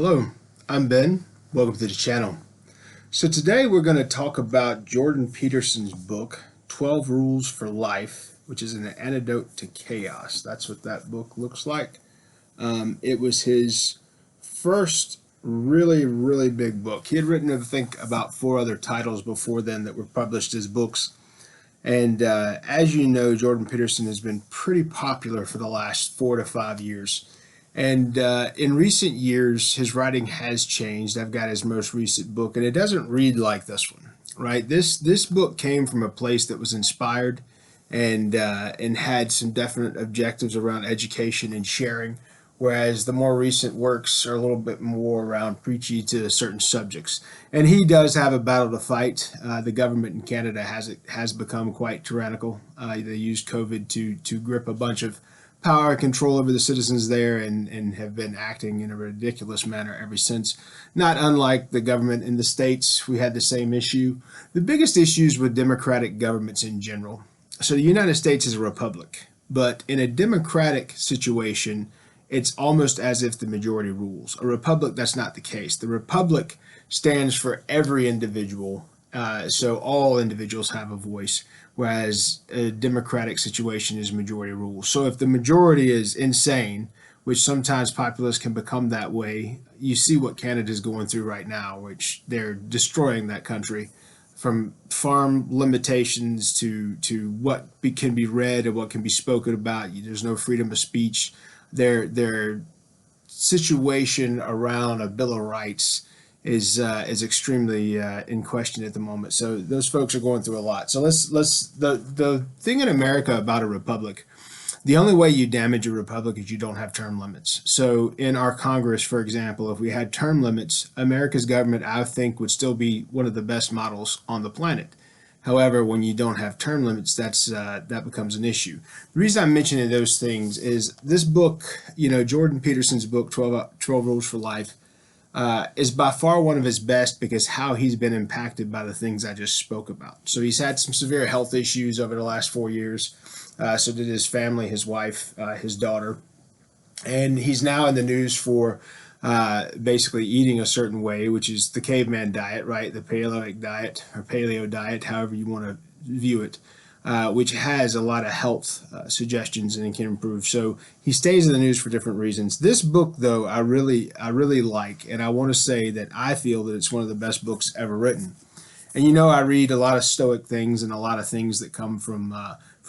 Hello, I'm Ben. Welcome to the channel. So today we're going to talk about Jordan Peterson's book, 12 Rules for Life, which is an antidote to chaos. That's what that book looks like. It was his first really big book. He had written, I think, about 4 other titles before then that were published as books. And as you know, Jordan Peterson has been pretty popular for the last 4 to 5 years. And in recent years, his writing has changed. I've got his most recent book, and it doesn't read like this one, right? This book came from a place that was inspired and had some definite objectives around education and sharing, whereas the more recent works are a little bit more around preachy to certain subjects. And he does have a battle to fight. The government in Canada has become quite tyrannical. They used COVID to grip a bunch of power and control over the citizens there and have been acting in a ridiculous manner ever since. Not unlike the government in the States, we had the same issue. The biggest issues with democratic governments in general. So the United States is a republic, but in a democratic situation, it's almost as if the majority rules. A republic, that's not the case. The republic stands for every individual, so all individuals have a voice, whereas a democratic situation is majority rule. So if the majority is insane, which sometimes populists can become that way, you see what Canada is going through right now, which they're destroying that country, from farm limitations to what can be read and what can be spoken about. There's no freedom of speech. Their situation around a Bill of Rights is extremely in question at the moment. So those folks are going through a lot. So the thing in America about a republic, the only way you damage a republic is you don't have term limits. So in our Congress, for example, if we had term limits, America's government, I think, would still be one of the best models on the planet. However, when you don't have term limits, that becomes an issue. The reason I'm mentioning those things is this book, Jordan Peterson's book, 12 Rules for Life, is by far one of his best because how he's been impacted by the things I just spoke about. So he's had some severe health issues over the last 4 years. So did his family, his wife, his daughter. And he's now in the news for basically eating a certain way, which is the caveman diet, right? The Paleolithic diet or paleo diet, however you want to view it, which has a lot of health suggestions and it can improve. So he stays in the news for different reasons. This book, though, I really like, and I want to say that I feel that it's one of the best books ever written. And I read a lot of Stoic things and a lot of things that come from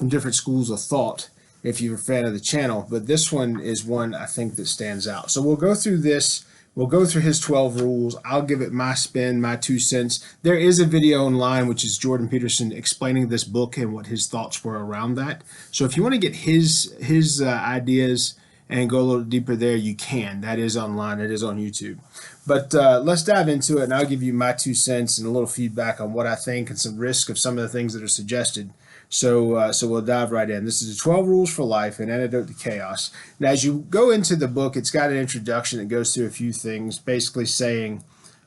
different schools of thought, if you're a fan of the channel, but this one is one I think that stands out. So we'll go through this. We'll go through his 12 rules. I'll give it my spin, my 2 cents. There is a video online, which is Jordan Peterson explaining this book and what his thoughts were around that. So if you want to get his ideas and go a little deeper there, you can. That is online. It is on YouTube. But let's dive into it, and I'll give you my 2 cents and a little feedback on what I think and some risk of some of the things that are suggested. So we'll dive right in. This is 12 Rules for Life, an antidote to chaos. Now, as you go into the book, it's got an introduction that goes through a few things, basically saying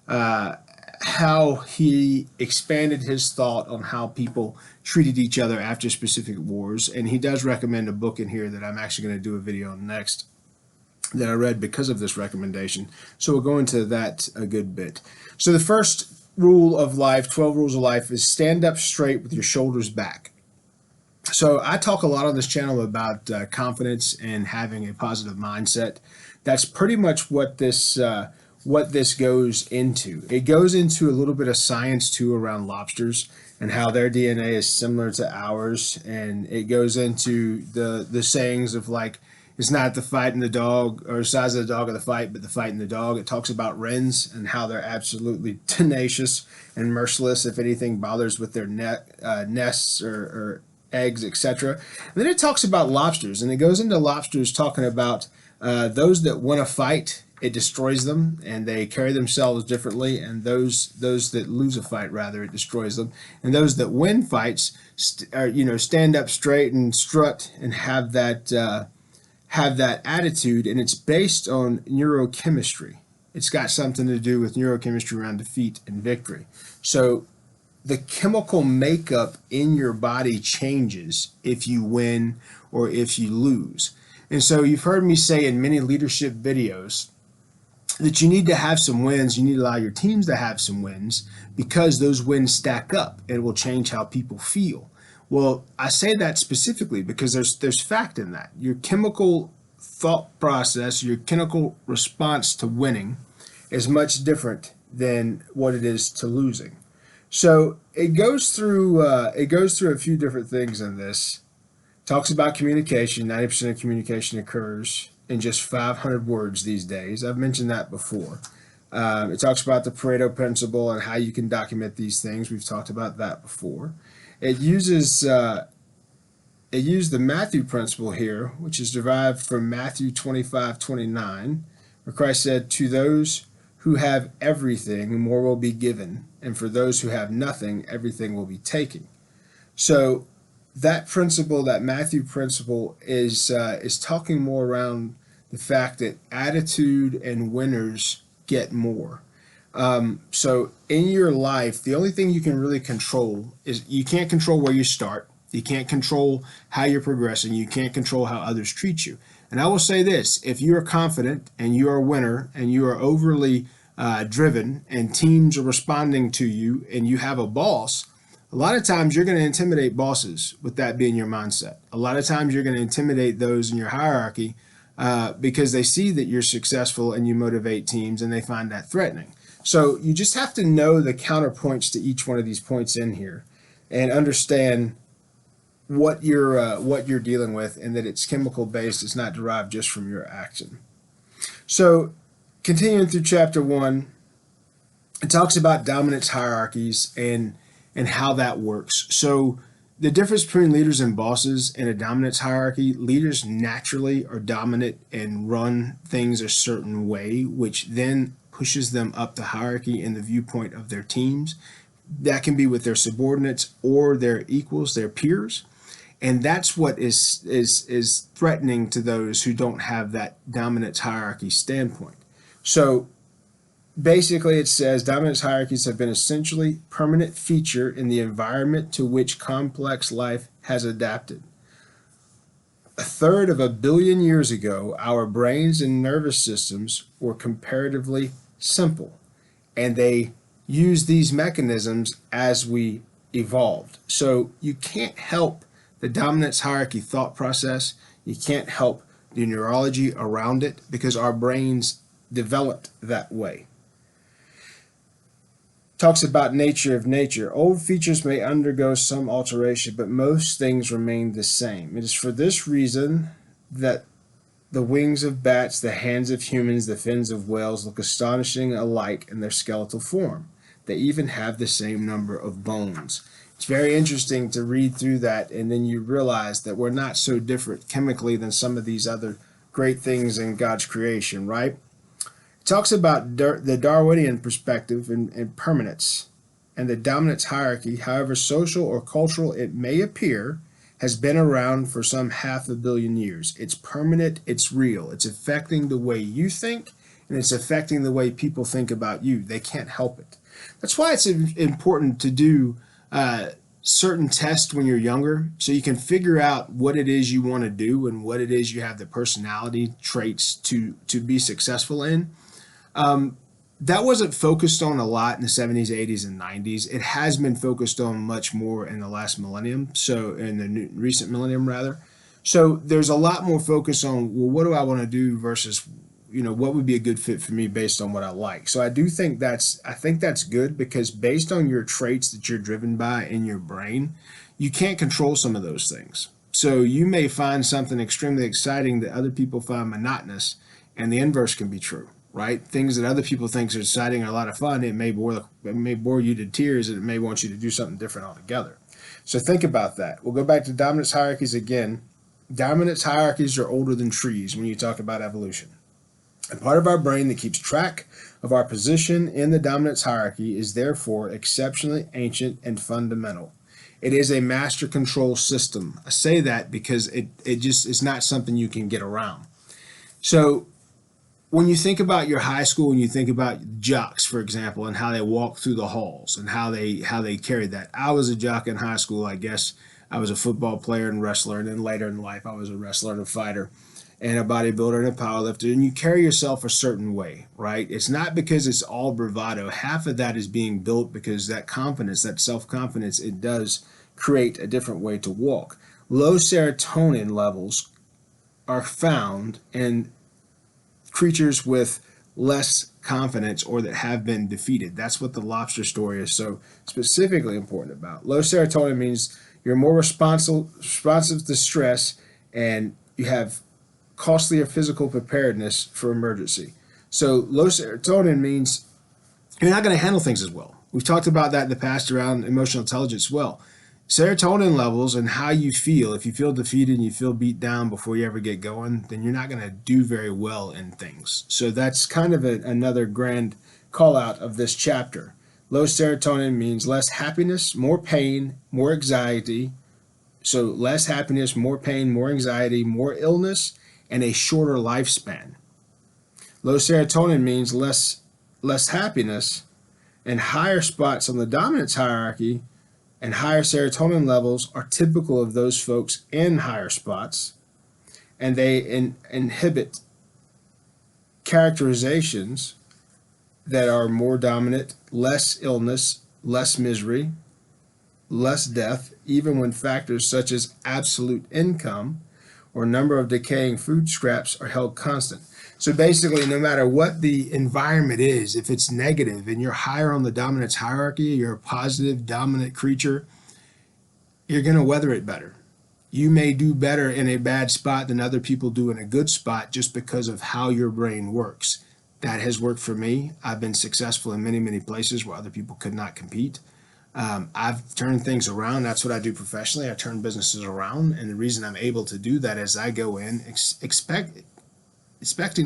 how he expanded his thought on how people treated each other after specific wars. And he does recommend a book in here that I'm actually going to do a video on next that I read because of this recommendation. So we'll go into that a good bit. So the first rule of life, 12 Rules of Life, is stand up straight with your shoulders back. So I talk a lot on this channel about confidence and having a positive mindset. That's pretty much what this goes into. It goes into a little bit of science too around lobsters and how their DNA is similar to ours, and it goes into the sayings of like, it's not the fight in the dog or the size of the dog of the fight, but the fight in the dog. It talks about wrens and how they're absolutely tenacious and merciless if anything bothers with their nests or eggs, etc. And then it talks about lobsters, and it goes into lobsters talking about those that win a fight, it destroys them, and they carry themselves differently, and those that lose a fight, rather, it destroys them, and those that win fights stand up straight and strut and have that attitude, and it's based on neurochemistry. It's got something to do with neurochemistry around defeat and victory. So the chemical makeup in your body changes if you win or if you lose. And so you've heard me say in many leadership videos that you need to have some wins. You need to allow your teams to have some wins because those wins stack up and it will change how people feel. Well, I say that specifically because there's fact in that. Your chemical thought process, your chemical response to winning is much different than what it is to losing. So it goes through a few different things in this. Talks about communication. 90% of communication occurs in just 500 words these days. I've mentioned that before. It talks about the Pareto principle and how you can document these things. We've talked about that before. It uses it used the Matthew principle here, which is derived from Matthew 25:29, where Christ said, "To those who have everything, more will be given, and for those who have nothing, everything will be taken." So that principle, that Matthew principle, is talking more around the fact that attitude and winners get more. So in your life, the only thing you can really control is you can't control where you start. You can't control how you're progressing. You can't control how others treat you. And I will say this: if you are confident and you are a winner and you are overly driven and teams are responding to you and you have a boss, a lot of times you're going to intimidate bosses with that being your mindset. A lot of times you're going to intimidate those in your hierarchy because they see that you're successful and you motivate teams and they find that threatening. So you just have to know the counterpoints to each one of these points in here and understand what you're dealing with, and that it's chemical based. It's not derived just from your action. So continuing through chapter 1, it talks about dominance hierarchies and how that works. So the difference between leaders and bosses in a dominance hierarchy: leaders naturally are dominant and run things a certain way, which then pushes them up the hierarchy in the viewpoint of their teams. That can be with their subordinates or their equals, their peers. And that's what is threatening to those who don't have that dominance hierarchy standpoint. So basically it says dominance hierarchies have been essentially permanent feature in the environment to which complex life has adapted. A third of a billion years ago, our brains and nervous systems were comparatively simple, and they used these mechanisms as we evolved. So you can't help the dominance hierarchy thought process. You can't help the neurology around it because our brains developed that way. Talks about nature of nature. Old features may undergo some alteration, but most things remain the same. It is for this reason that the wings of bats, the hands of humans, the fins of whales look astonishing alike in their skeletal form. They even have the same number of bones. It's very interesting to read through that, and then you realize that we're not so different chemically than some of these other great things in God's creation, right? It talks about the Darwinian perspective and permanence and the dominance hierarchy, however social or cultural it may appear, has been around for some 500 million years. It's permanent, it's real, it's affecting the way you think, and it's affecting the way people think about you. They can't help it. That's why it's important to do certain tests when you're younger, so you can figure out what it is you want to do and what it is you have the personality traits to be successful in. That wasn't focused on a lot in the 70s, 80s, and 90s. It has been focused on much more in the last millennium, so in the recent millennium rather. So there's a lot more focus on, well, what do I want to do versus, what would be a good fit for me based on what I like. So I think that's good, because based on your traits that you're driven by in your brain, you can't control some of those things. So you may find something extremely exciting that other people find monotonous, and the inverse can be true, right? Things that other people think are exciting are a lot of fun. It may bore you to tears, and it may want you to do something different altogether. So think about that. We'll go back to dominance hierarchies again. Dominance hierarchies are older than trees when you talk about evolution. A part of our brain that keeps track of our position in the dominance hierarchy is therefore exceptionally ancient and fundamental. It is a master control system. I say that because it's not something you can get around. So when you think about your high school and you think about jocks, for example, and how they walk through the halls and how they carried that. I was a jock in high school. I guess I was a football player and wrestler, and then later in life I was a wrestler and a fighter. and a bodybuilder and a powerlifter, and you carry yourself a certain way, right? It's not because it's all bravado. Half of that is being built because that confidence, that self-confidence, it does create a different way to walk. Low serotonin levels are found in creatures with less confidence or that have been defeated. That's what the lobster story is so specifically important about. Low serotonin means you're more responsive to stress, and you have costlier physical preparedness for emergency. So low serotonin means you're not going to handle things as well. We've talked about that in the past around emotional intelligence as well. Serotonin levels and how you feel, if you feel defeated and you feel beat down before you ever get going, then you're not going to do very well in things. So that's kind of another grand call out of this chapter. Low serotonin means less happiness, more pain, more anxiety. So less happiness, more pain, more anxiety, more illness, and a shorter lifespan. Low serotonin means less happiness and higher spots on the dominance hierarchy, and higher serotonin levels are typical of those folks in higher spots, and they inhibit characterizations that are more dominant, less illness, less misery, less death, even when factors such as absolute income or number of decaying food scraps are held constant. So basically, no matter what the environment is, if it's negative and you're higher on the dominance hierarchy, you're a positive dominant creature, you're going to weather it better. You may do better in a bad spot than other people do in a good spot just because of how your brain works. That has worked for me. I've been successful in many, many places where other people could not compete. I've turned things around. That's what I do professionally. I turn businesses around, and the reason I'm able to do that is I go in expecting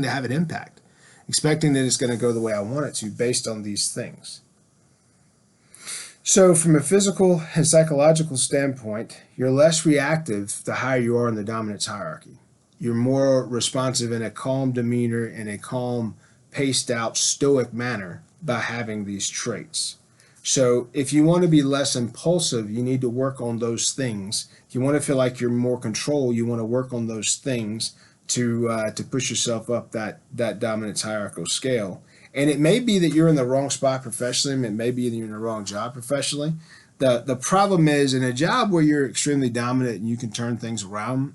to have an impact, expecting that it's going to go the way I want it to based on these things. So from a physical and psychological standpoint, you're less reactive the higher you are in the dominance hierarchy. You're more responsive in a calm demeanor, in a calm, paced out, stoic manner by having these traits. So if you want to be less impulsive, you need to work on those things. If you want to feel like you're more control, you want to work on those things to push yourself up that dominance hierarchical scale. And it may be that you're in the wrong spot professionally. It may be that you're in the wrong job professionally. The problem is, in a job where you're extremely dominant and you can turn things around,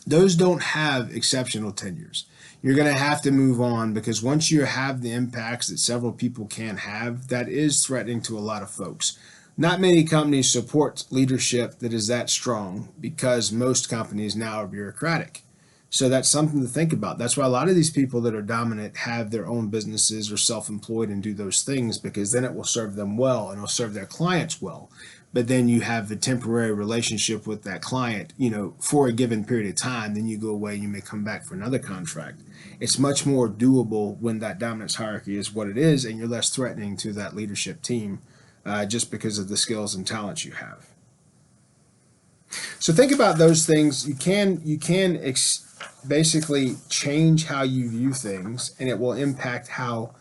those don't have exceptional tenures. You're going to have to move on, because once you have the impacts that several people can have, that is threatening to a lot of folks. Not many companies support leadership that is that strong, because most companies now are bureaucratic. So that's something to think about. That's why a lot of these people that are dominant have their own businesses or self-employed and do those things, because then it will serve them well and it'll serve their clients well. But then you have the temporary relationship with that client, for a given period of time. Then you go away and you may come back for another contract. It's much more doable when that dominance hierarchy is what it is, and you're less threatening to that leadership team just because of the skills and talents you have. So think about those things. You can basically change how you view things, and it will impact how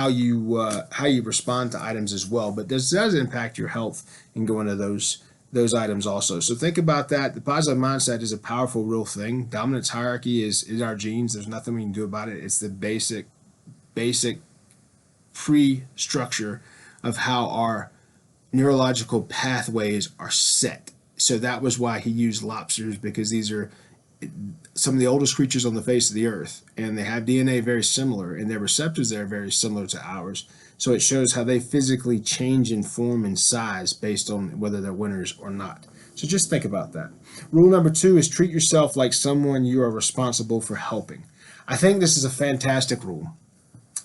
you respond to items as well. But this does impact your health and go into those items also. So think about that. The positive mindset is a powerful, real thing. Dominance hierarchy is our genes. There's nothing we can do about it. It's the basic pre-structure of how our neurological pathways are set. So that was why he used lobsters, because these are some of the oldest creatures on the face of the earth, and they have DNA very similar, and their receptors there are very similar to ours. So it shows how they physically change in form and size based on whether they're winners or not. So just think about that. Rule number 2 is treat yourself like someone you are responsible for helping. I think this is a fantastic rule.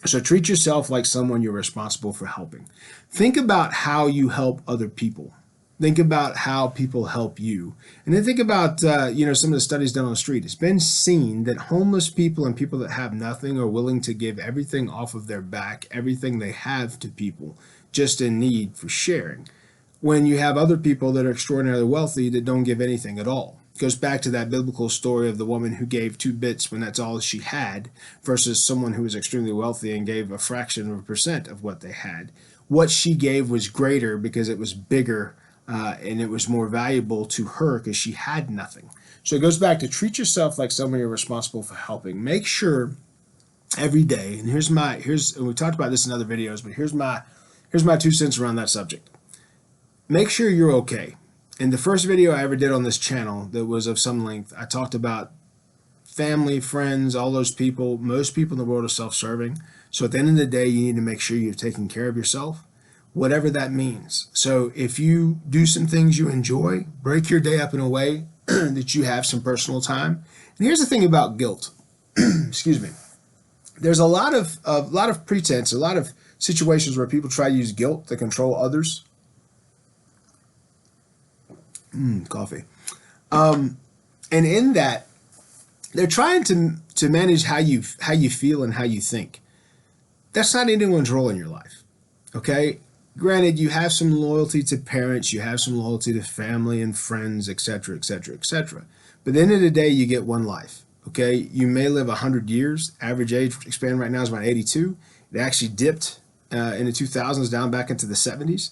So treat yourself like someone you're responsible for helping. Think about how you help other people. Think about how people help you. And then think about, some of the studies done on the street. It's been seen that homeless people and people that have nothing are willing to give everything off of their back, everything they have, to people just in need for sharing. When you have other people that are extraordinarily wealthy that don't give anything at all. It goes back to that biblical story of the woman who gave 2 bits when that's all she had, versus someone who was extremely wealthy and gave a fraction of a percent of what they had. What she gave was greater because it was bigger, and it was more valuable to her because she had nothing. So it goes back to treat yourself like someone you're responsible for helping. Make sure every day, and and we talked about this in other videos, but here's my 2 cents around that subject. Make sure you're okay. In the first video I ever did on this channel that was of some length, I talked about family, friends, all those people, most people in the world are self-serving. So at the end of the day, you need to make sure you're taking care of yourself, whatever that means. So if you do some things you enjoy, break your day up in a way that you have some personal time. And here's the thing about guilt. Excuse me. There's a lot of pretense, a lot of situations where people try to use guilt to control others. Coffee. And in that, they're trying to manage how you feel and how you think. That's not anyone's role in your life. Okay? Granted, you have some loyalty to parents, you have some loyalty to family and friends, etc., etc., etc. But at the end of the day, you get one life. Okay? You may live 100 years. Average age span right now is about 82. It actually dipped in the 2000s down back into the 70s.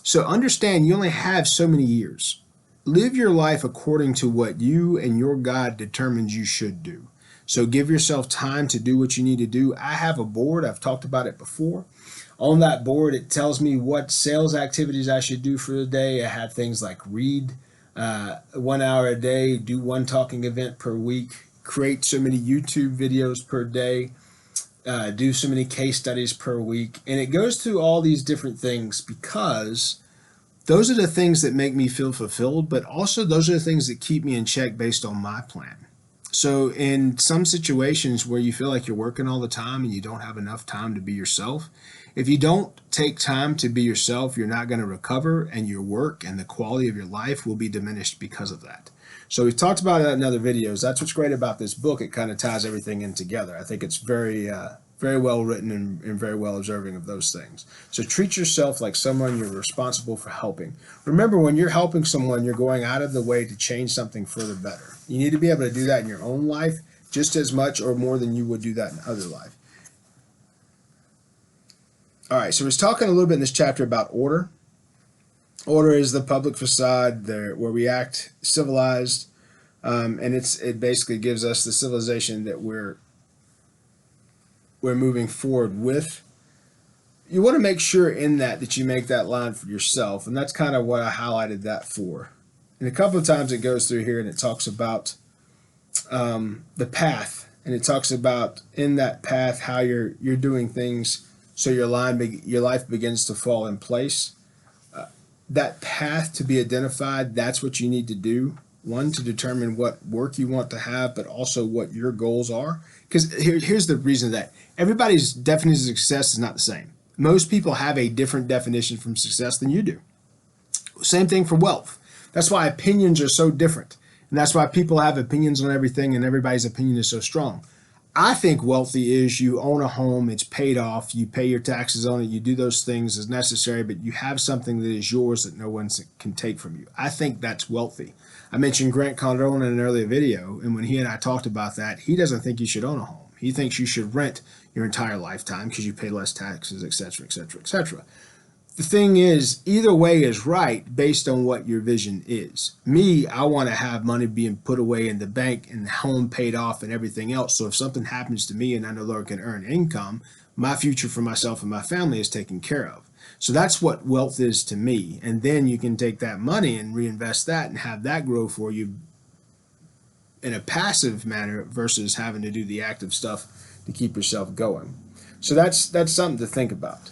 So understand you only have so many years. Live your life according to what you and your God determines you should do. So give yourself time to do what you need to do. I have a board. I've talked about it before. On that board, it tells me what sales activities I should do for the day. I have things like read 1 hour a day, do one talking event per week, create so many YouTube videos per day, do so many case studies per week. And it goes through all these different things because those are the things that make me feel fulfilled, but also those are the things that keep me in check based on my plan. So in some situations where you feel like you're working all the time and you don't have enough time to be yourself, if you don't take time to be yourself, you're not going to recover, and your work and the quality of your life will be diminished because of that. So we've talked about that in other videos. That's what's great about this book. It kind of ties everything in together. I think it's very well written and very well observing of those things. So treat yourself like someone you're responsible for helping. Remember, when you're helping someone, you're going out of the way to change something for the better. You need to be able to do that in your own life just as much or more than you would do that in other life. All right, so we're talking a little bit in this chapter about order. Order is the public facade there where we act civilized, and it basically gives us the civilization that we're moving forward with. You want to make sure in that you make that line for yourself, and that's kind of what I highlighted that for. And a couple of times it goes through here and it talks about the path, and it talks about in that path how you're doing things so your life begins to fall in place. That path to be identified, that's what you need to do. One, to determine what work you want to have, but also what your goals are. Because here's the reason that everybody's definition of success is not the same. Most people have a different definition from success than you do. Same thing for wealth. That's why opinions are so different. And that's why people have opinions on everything, and everybody's opinion is so strong. I think wealthy is you own a home, it's paid off, you pay your taxes on it, you do those things as necessary, but you have something that is yours that no one can take from you. I think that's wealthy. I mentioned Grant Cardone in an earlier video, and when he and I talked about that, he doesn't think you should own a home. He thinks you should rent your entire lifetime because you pay less taxes, etc., etc., etc. The thing is, either way is right based on what your vision is. Me, I want to have money being put away in the bank and the home paid off and everything else. So if something happens to me and I no longer can earn income, my future for myself and my family is taken care of. So that's what wealth is to me. And then you can take that money and reinvest that and have that grow for you in a passive manner versus having to do the active stuff to keep yourself going. So that's something to think about.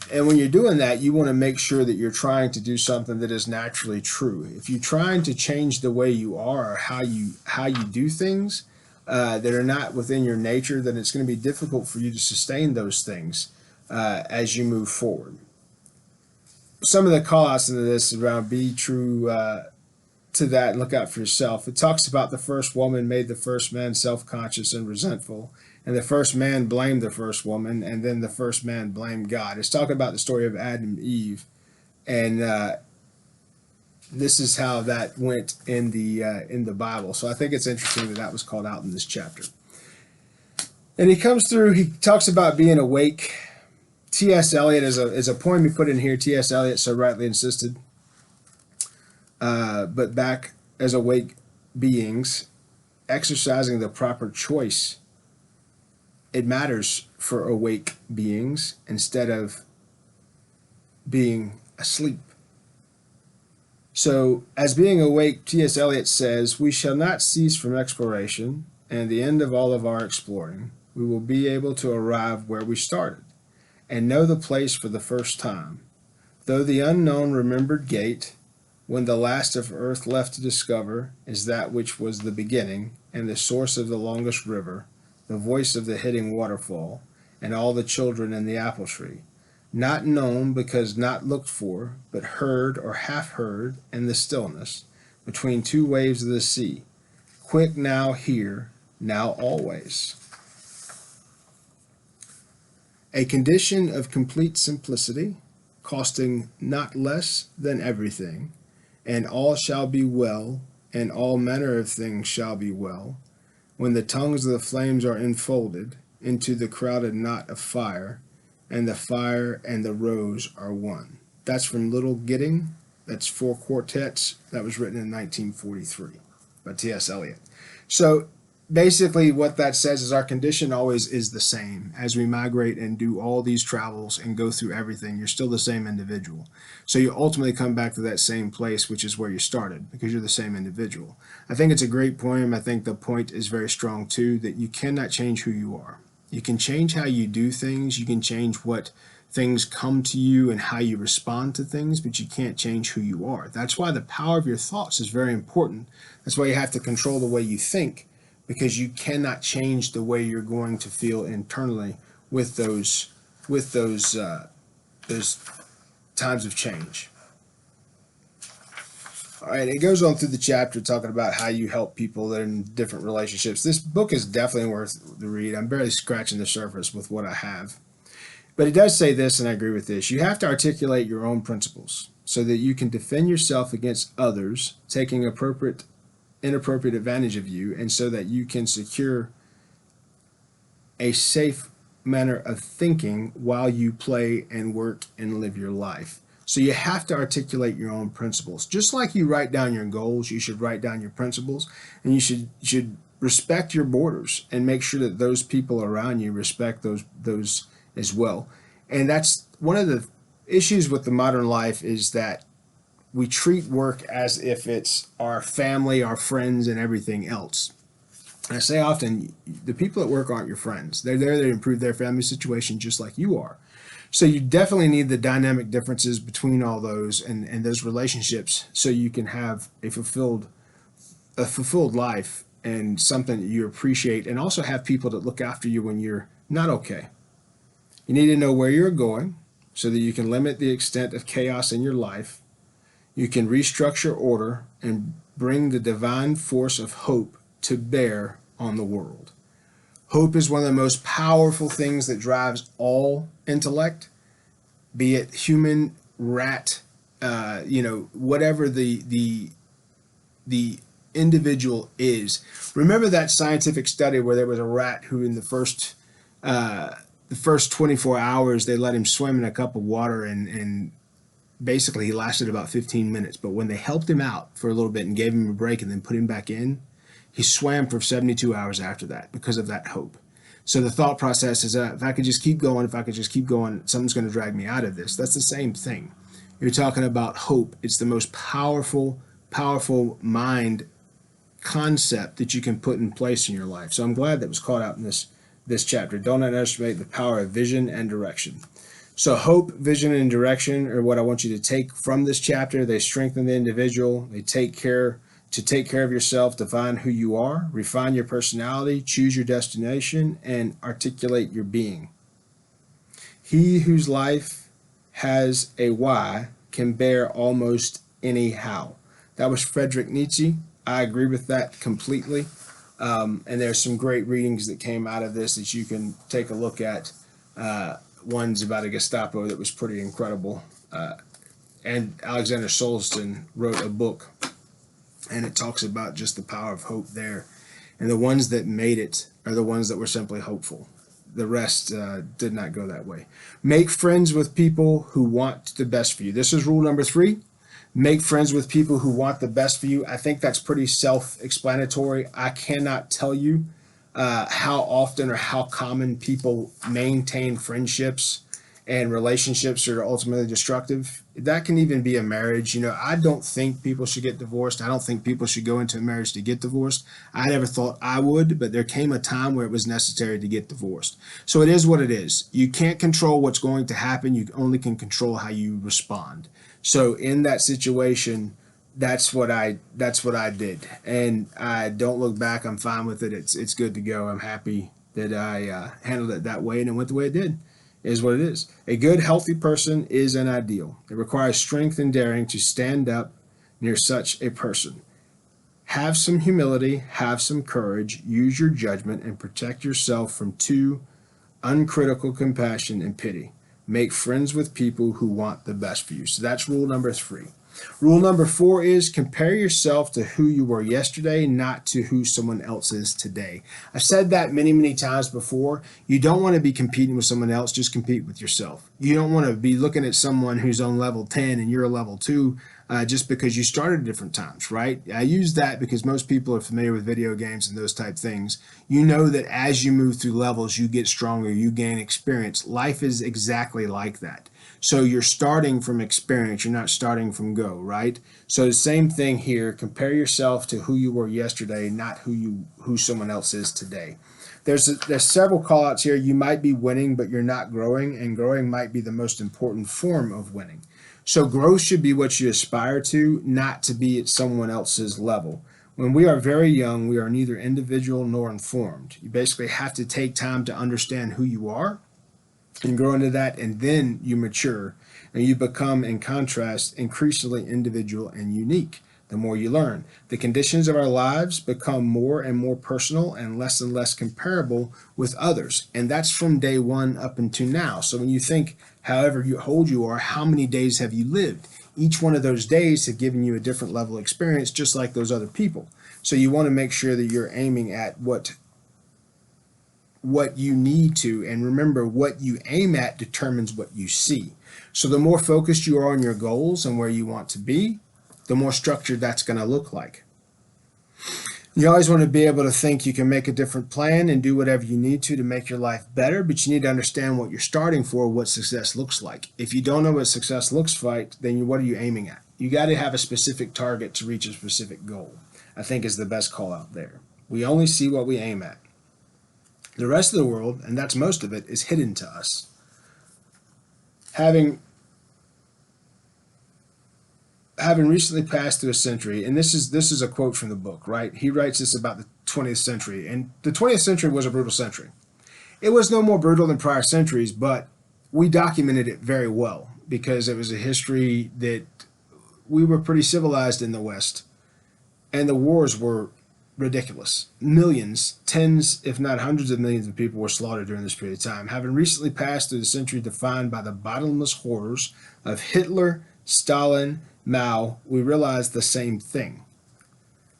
And when you're doing that, you want to make sure that you're trying to do something that is naturally true. If you're trying to change the way you are or how you do things that are not within your nature, then it's going to be difficult for you to sustain those things as you move forward. Some of the call-outs into this around be true to that and look out for yourself. It talks about the first woman made the first man self-conscious and resentful. And the first man blamed the first woman, and then the first man blamed God. It's talking about the story of Adam and Eve, and this is how that went in the Bible. So I think it's interesting that was called out in this chapter. And he comes through. He talks about being awake. T.S. Eliot is a poem he put in here. T.S. Eliot so rightly insisted. But back as awake beings, exercising the proper choice, it matters for awake beings instead of being asleep. So, as being awake, T.S. Eliot says, we shall not cease from exploration, and at the end of all of our exploring, we will be able to arrive where we started, and know the place for the first time. Though the unknown remembered gate, when the last of earth left to discover, is that which was the beginning, and the source of the longest river, the voice of the hitting waterfall, and all the children in the apple tree. Not known because not looked for, but heard or half heard in the stillness, between two waves of the sea. Quick now here, now always. A condition of complete simplicity, costing not less than everything, and all shall be well, and all manner of things shall be well, when the tongues of the flames are enfolded into the crowded knot of fire, and the fire and the rose are one. That's from Little Gidding. That's 4 quartets. That was written in 1943 by T.S. Eliot. So basically what that says is our condition always is the same. As we migrate and do all these travels and go through everything, you're still the same individual. So you ultimately come back to that same place, which is where you started, because you're the same individual. I think it's a great poem. I think the point is very strong too, that you cannot change who you are. You can change how you do things. You can change what things come to you and how you respond to things, but you can't change who you are. That's why the power of your thoughts is very important. That's why you have to control the way you think, because you cannot change the way you're going to feel internally with those times of change. All right, it goes on through the chapter talking about how you help people that are in different relationships. This book is definitely worth the read. I'm barely scratching the surface with what I have. But it does say this, and I agree with this. You have to articulate your own principles so that you can defend yourself against others taking inappropriate advantage of you, and so that you can secure a safe manner of thinking while you play and work and live your life. So you have to articulate your own principles. Just like you write down your goals, you should write down your principles, and you should respect your borders and make sure that those people around you respect those as well. And that's one of the issues with the modern life, is that we treat work as if it's our family, our friends, and everything else. And I say often, the people at work aren't your friends. They're there to improve their family situation just like you are. So you definitely need the dynamic differences between all those and those relationships, so you can have a fulfilled life and something that you appreciate, and also have people that look after you when you're not okay. You need to know where you're going so that you can limit the extent of chaos in your life. You can restructure order and bring the divine force of hope to bear on the world. Hope is one of the most powerful things that drives all intellect, be it human, rat, whatever the individual is. Remember that scientific study where there was a rat who in the first 24 hours they let him swim in a cup of water, and basically he lasted about 15 minutes. But when they helped him out for a little bit and gave him a break and then put him back in, he swam for 72 hours after that because of that hope. So the thought process is, if I could just keep going, something's going to drag me out of this. That's the same thing. You're talking about hope. It's the most powerful mind concept that you can put in place in your life. So I'm glad that was called out in this chapter. Don't underestimate the power of vision and direction. So hope, vision, and direction are what I want you to take from this chapter. They strengthen the individual. They take care of yourself, define who you are, refine your personality, choose your destination, and articulate your being. He whose life has a why can bear almost any how. That was Friedrich Nietzsche. I agree with that completely. And there's some great readings that came out of this that you can take a look at. One's about a Gestapo that was pretty incredible. And Alexander Solzhenitsyn wrote a book, and it talks about just the power of hope there. And the ones that made it are the ones that were simply hopeful. The rest did not go that way. Make friends with people who want the best for you. This is rule number 3. Make friends with people who want the best for you. I think that's pretty self-explanatory. I cannot tell you how often or how common people maintain friendships and relationships are ultimately destructive. That can even be a marriage. You know, I don't think people should get divorced. I don't think people should go into a marriage to get divorced. I never thought I would, but there came a time where it was necessary to get divorced. So it is what it is. You can't control what's going to happen. You only can control how you respond. So in that situation, that's what I did, and I don't look back. I'm fine with it. It's good to go. I'm happy that I handled it that way, and it went the way it did. It is what it is. A good, healthy person is an ideal. It requires strength and daring to stand up near such a person. Have some humility, have some courage, use your judgment, and protect yourself from too uncritical compassion and pity. Make friends with people who want the best for you. So that's rule number 3. Rule number 4 is compare yourself to who you were yesterday, not to who someone else is today. I've said that many, many times before. You don't want to be competing with someone else, just compete with yourself. You don't want to be looking at someone who's on level 10 and you're a level 2 just because you started at different times, right? I use that because most people are familiar with video games and those type things. You know that as you move through levels, you get stronger, you gain experience. Life is exactly like that. So you're starting from experience, you're not starting from go, right? So the same thing here, compare yourself to who you were yesterday, not who someone else is today. There's several call outs here. You might be winning, but you're not growing, and growing might be the most important form of winning. So growth should be what you aspire to, not to be at someone else's level. When we are very young, we are neither individual nor informed. You basically have to take time to understand who you are and grow into that, and then you mature and you become, in contrast, increasingly individual and unique. The more you learn, the conditions of our lives become more and more personal and less comparable with others, and that's from day one up until now. So when you think however old you are, how many days have you lived? Each one of those days have given you a different level of experience, just like those other people. So you want to make sure that you're aiming at what you need to, and remember, what you aim at determines what you see. So the more focused you are on your goals and where you want to be, the more structured that's going to look like. You always want to be able to think you can make a different plan and do whatever you need to make your life better, but you need to understand what you're starting for, what success looks like. If you don't know what success looks like, then what are you aiming at? You got to have a specific target to reach a specific goal, I think, is the best call out there. We only see what we aim at. The rest of the world, and that's most of it, is hidden to us. Having recently passed through a century, and this is a quote from the book, right? He writes this about the 20th century, and the 20th century was a brutal century. It was no more brutal than prior centuries, but we documented it very well because it was a history that we were pretty civilized in the West, and the wars were ridiculous. Millions, tens, if not hundreds of millions of people were slaughtered during this period of time. Having recently passed through the century defined by the bottomless horrors of Hitler, Stalin, Mao, we realize the same thing.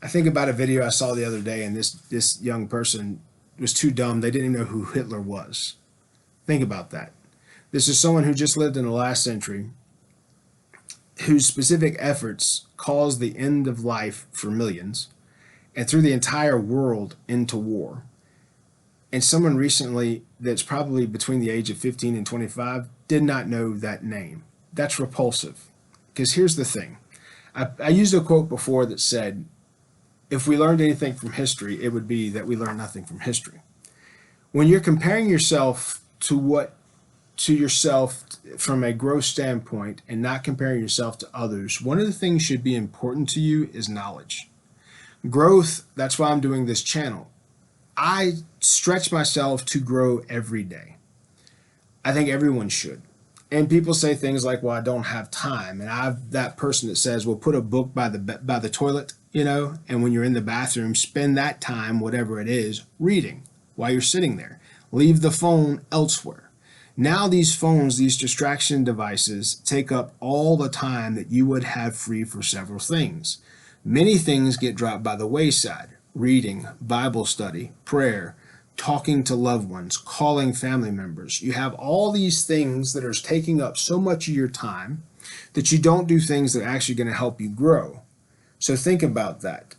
I think about a video I saw the other day, and this young person was too dumb. They didn't even know who Hitler was. Think about that. This is someone who just lived in the last century, whose specific efforts caused the end of life for millions, and threw the entire world into war. And someone recently that's probably between the age of 15 and 25 did not know that name. That's repulsive. Because here's the thing. I used a quote before that said, if we learned anything from history, it would be that we learned nothing from history. When you're comparing yourself to yourself from a growth standpoint and not comparing yourself to others, one of the things should be important to you is knowledge. Growth, that's why I'm doing this channel. I stretch myself to grow every day. I think everyone should. And people say things like, well, I don't have time. And I'm that person that says, well, put a book by the toilet, and when you're in the bathroom, spend that time, whatever it is, reading while you're sitting there. Leave the phone elsewhere. Now these phones, these distraction devices, take up all the time that you would have free for several things. Many things get dropped by the wayside. Reading, Bible study, prayer, talking to loved ones, calling family members. You have all these things that are taking up so much of your time, that you don't do things that are actually going to help you grow. So think about that.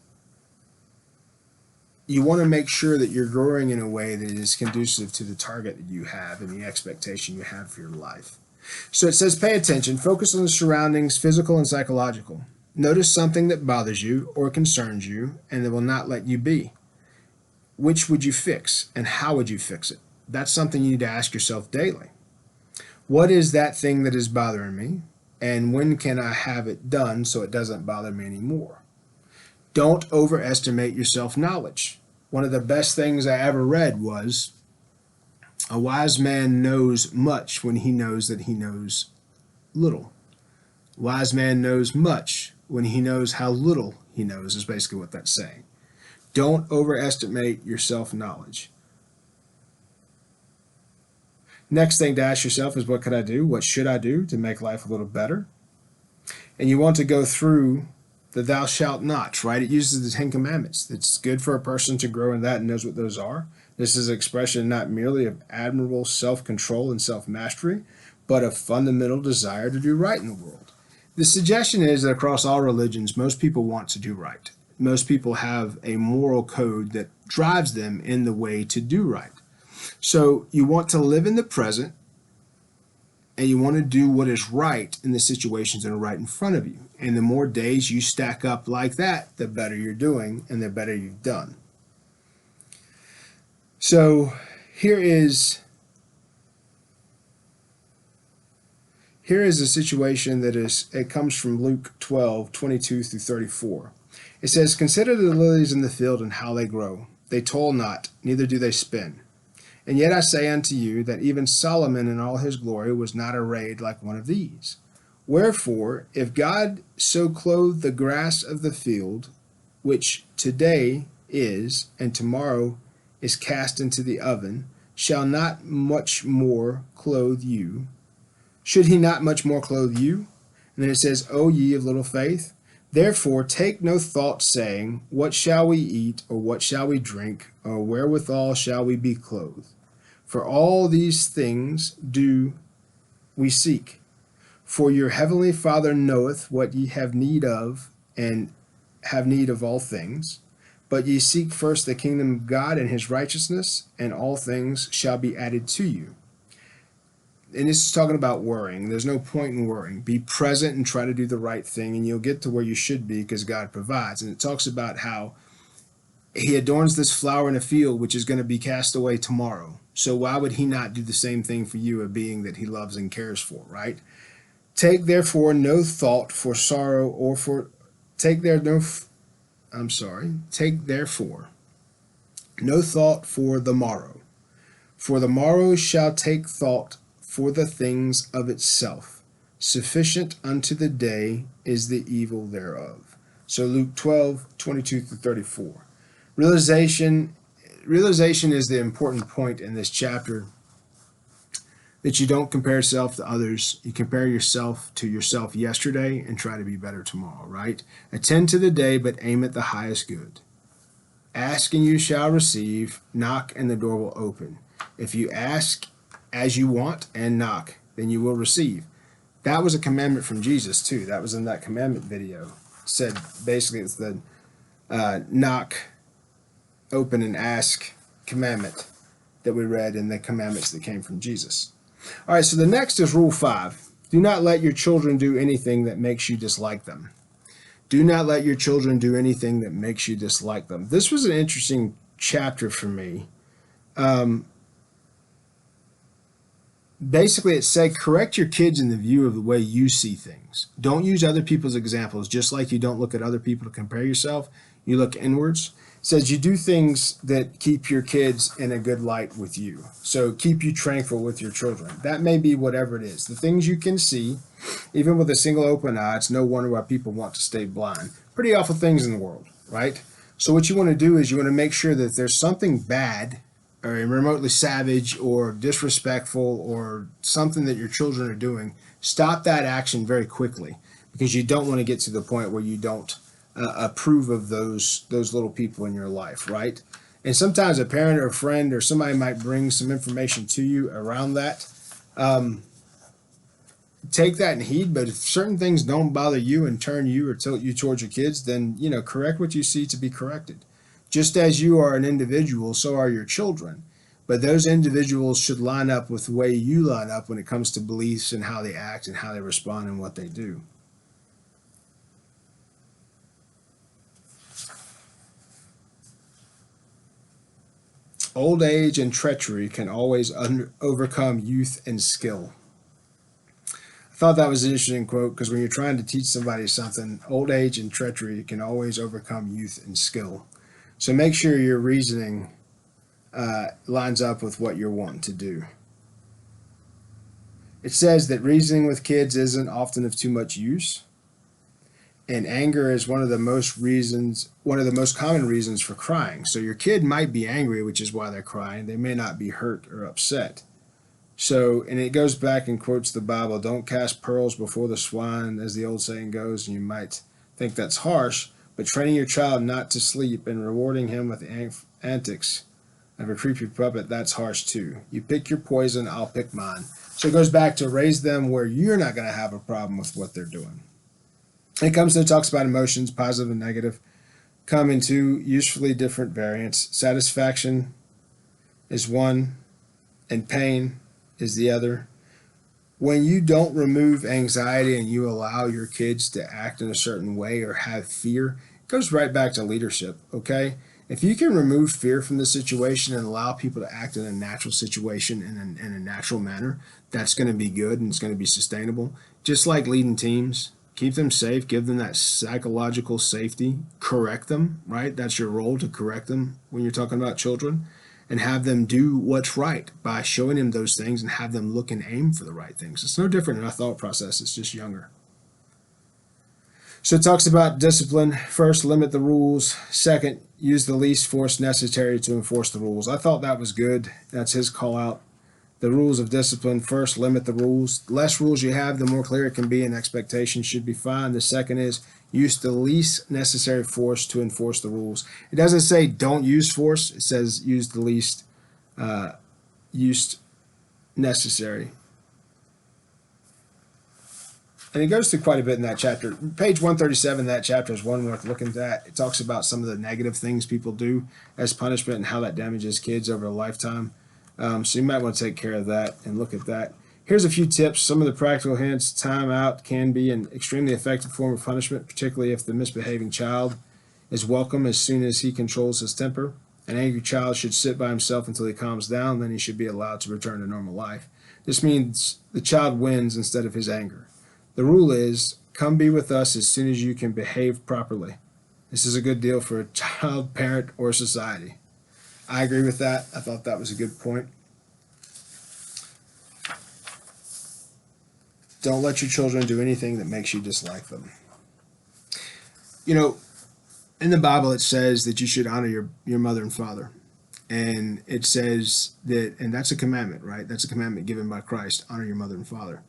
You want to make sure that you're growing in a way that is conducive to the target that you have and the expectation you have for your life. So it says, pay attention, focus on the surroundings, physical and psychological. Notice something that bothers you or concerns you and that will not let you be. Which would you fix and how would you fix it? That's something you need to ask yourself daily. What is that thing that is bothering me? And when can I have it done so it doesn't bother me anymore? Don't overestimate your self-knowledge. One of the best things I ever read was, a wise man knows much when he knows that he knows little. A wise man knows much when he knows how little he knows, is basically what that's saying. Don't overestimate your self-knowledge. Next thing to ask yourself is, what could I do? What should I do to make life a little better? And you want to go through the thou shalt not, right? It uses the 10 Commandments. It's good for a person to grow in that and knows what those are. This is an expression not merely of admirable self-control and self-mastery, but a fundamental desire to do right in the world. The suggestion is that across all religions, most people want to do right. Most people have a moral code that drives them in the way to do right. So you want to live in the present, and you want to do what is right in the situations that are right in front of you. And the more days you stack up like that, the better you're doing and the better you've done. So here is a situation that it comes from Luke 12:22 through 34. It says, consider the lilies in the field and how they grow. They toil not, neither do they spin. And yet I say unto you that even Solomon in all his glory was not arrayed like one of these. Wherefore, if God so clothe the grass of the field, which today is, and tomorrow is cast into the oven, shall not much more clothe you? Should he not much more clothe you? And then it says, O ye of little faith, therefore take no thought, saying, what shall we eat, or what shall we drink, or wherewithal shall we be clothed? For all these things do we seek. For your heavenly Father knoweth what ye have need of, and have need of all things. But ye seek first the kingdom of God and his righteousness, and all things shall be added to you. And this is talking about worrying. There's no point in worrying. Be present and try to do the right thing, and you'll get to where you should be because God provides. And it talks about how he adorns this flower in a field which is going to be cast away tomorrow. So why would he not do the same thing for you, a being that he loves and cares for, right? Take therefore no thought for sorrow or for take therefore no thought for the morrow. For the morrow shall take thought for the things of itself. Sufficient unto the day is the evil thereof. So Luke 12:22 through 34. Realization is the important point in this chapter, that you don't compare yourself to others. You compare yourself to yourself yesterday and try to be better tomorrow, right? Attend to the day, but aim at the highest good. Ask and you shall receive. Knock and the door will open. If you ask as you want and knock, then you will receive. That was a commandment from Jesus too. That was in that commandment video. It said basically it's the knock, open, and ask commandment that we read in the commandments that came from Jesus. All right, so the next is Rule 5. Do not let your children do anything that makes you dislike them. Do not let your children do anything that makes you dislike them. This was an interesting chapter for me. Basically, it said, correct your kids in the view of the way you see things. Don't use other people's examples. Just like you don't look at other people to compare yourself, you look inwards. It says you do things that keep your kids in a good light with you. So keep you tranquil with your children. That may be whatever it is. The things you can see, even with a single open eye, it's no wonder why people want to stay blind. Pretty awful things in the world, right? So what you want to do is you want to make sure that there's something bad or remotely savage or disrespectful or something that your children are doing. Stop that action very quickly, because you don't want to get to the point where you don't approve of those little people in your life, right? And sometimes a parent or a friend or somebody might bring some information to you around that. take that in heed. But if certain things don't bother you and turn you or tilt you towards your kids, then, correct what you see to be corrected. Just as you are an individual, so are your children. But those individuals should line up with the way you line up when it comes to beliefs and how they act and how they respond and what they do. Old age and treachery can always overcome youth and skill. I thought that was an interesting quote because when you're trying to teach somebody something, old age and treachery can always overcome youth and skill. So make sure your reasoning lines up with what you're wanting to do. It says that reasoning with kids isn't often of too much use, and anger is one of the most common reasons for crying. So your kid might be angry, which is why they're crying. They may not be hurt or upset. So, and it goes back and quotes the Bible, don't cast pearls before the swine, as the old saying goes, and you might think that's harsh, but training your child not to sleep and rewarding him with antics of a creepy puppet, that's harsh too. You pick your poison, I'll pick mine. So it goes back to raise them where you're not going to have a problem with what they're doing. It talks about emotions, positive and negative, come in two usefully different variants. Satisfaction is one, and pain is the other. When you don't remove anxiety and you allow your kids to act in a certain way or have fear, it goes right back to leadership, okay? If you can remove fear from the situation and allow people to act in a natural situation in a natural manner, that's going to be good and it's going to be sustainable. Just like leading teams, keep them safe, give them that psychological safety, correct them, right? That's your role, to correct them when you're talking about children, and have them do what's right by showing them those things and have them look and aim for the right things. It's no different in our thought process. It's just younger. So it talks about discipline. First, limit the rules. Second, use the least force necessary to enforce the rules. I thought that was good. That's his call out. The rules of discipline. First, limit the rules. The less rules you have, the more clear it can be, and expectations should be fine. The second is use the least necessary force to enforce the rules. It doesn't say don't use force. It says use the least used necessary. And it goes through quite a bit in that chapter. Page 137, that chapter is one worth looking at. It talks about some of the negative things people do as punishment and how that damages kids over a lifetime. So you might want to take care of that and look at that. Here's a few tips. Some of the practical hints. Time out can be an extremely effective form of punishment, particularly if the misbehaving child is welcome as soon as he controls his temper. An angry child should sit by himself until he calms down, then he should be allowed to return to normal life. This means the child wins instead of his anger. The rule is, come be with us as soon as you can behave properly. This is a good deal for a child, parent, or society. I agree with that. I thought that was a good point. Don't let your children do anything that makes you dislike them. In the Bible it says that you should honor your mother and father. And it says that, and that's a commandment, right? That's a commandment given by Christ, honor your mother and father.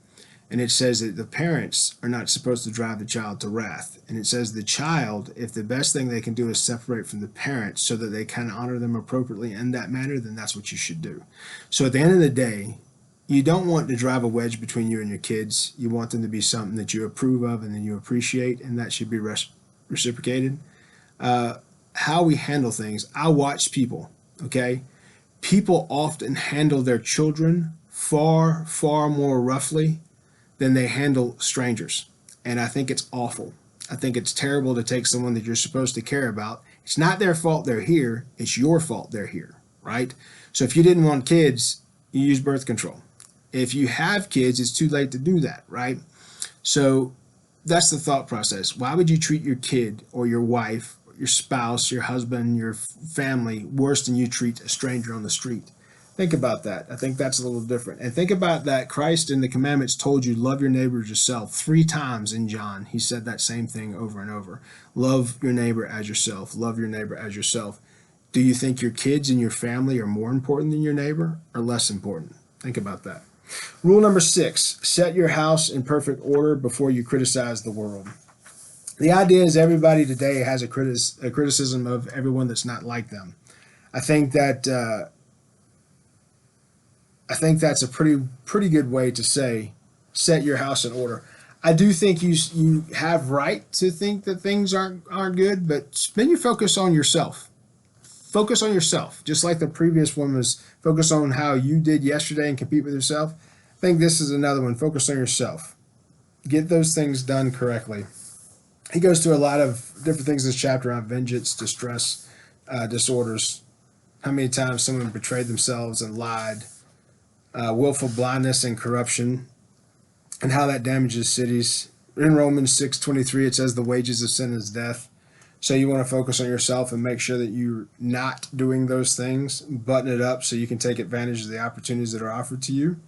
And it says that the parents are not supposed to drive the child to wrath. And it says the child, if the best thing they can do is separate from the parents so that they can honor them appropriately in that manner, then that's what you should do. So at the end of the day, you don't want to drive a wedge between you and your kids. You want them to be something that you approve of and then you appreciate, and that should be reciprocated. How we handle things. I watch people, okay? People often handle their children far, far more roughly than they handle strangers. And I think it's awful. I think it's terrible to take someone that you're supposed to care about. It's not their fault they're here. It's your fault they're here, right? So if you didn't want kids, you use birth control. If you have kids, it's too late to do that, right? So that's the thought process. Why would you treat your kid or your wife, or your spouse, your husband, your family worse than you treat a stranger on the street? Think about that. I think that's a little different. And think about that Christ in the commandments told you, love your neighbor as yourself. 3 times in John, he said that same thing over and over. Love your neighbor as yourself. Love your neighbor as yourself. Do you think your kids and your family are more important than your neighbor or less important? Think about that. Rule number 6, set your house in perfect order before you criticize the world. The idea is everybody today has a criticism of everyone that's not like them. I think that's a pretty good way to say set your house in order. I do think you have right to think that things aren't good, but spend your focus on yourself. Focus on yourself, just like the previous one was focus on how you did yesterday and compete with yourself. I think this is another one. Focus on yourself. Get those things done correctly. He goes through a lot of different things in this chapter on vengeance, distress, disorders, how many times someone betrayed themselves and lied, willful blindness and corruption, and how that damages cities. In Romans 6:23, it says the wages of sin is death. So you want to focus on yourself and make sure that you're not doing those things, button it up so you can take advantage of the opportunities that are offered to you.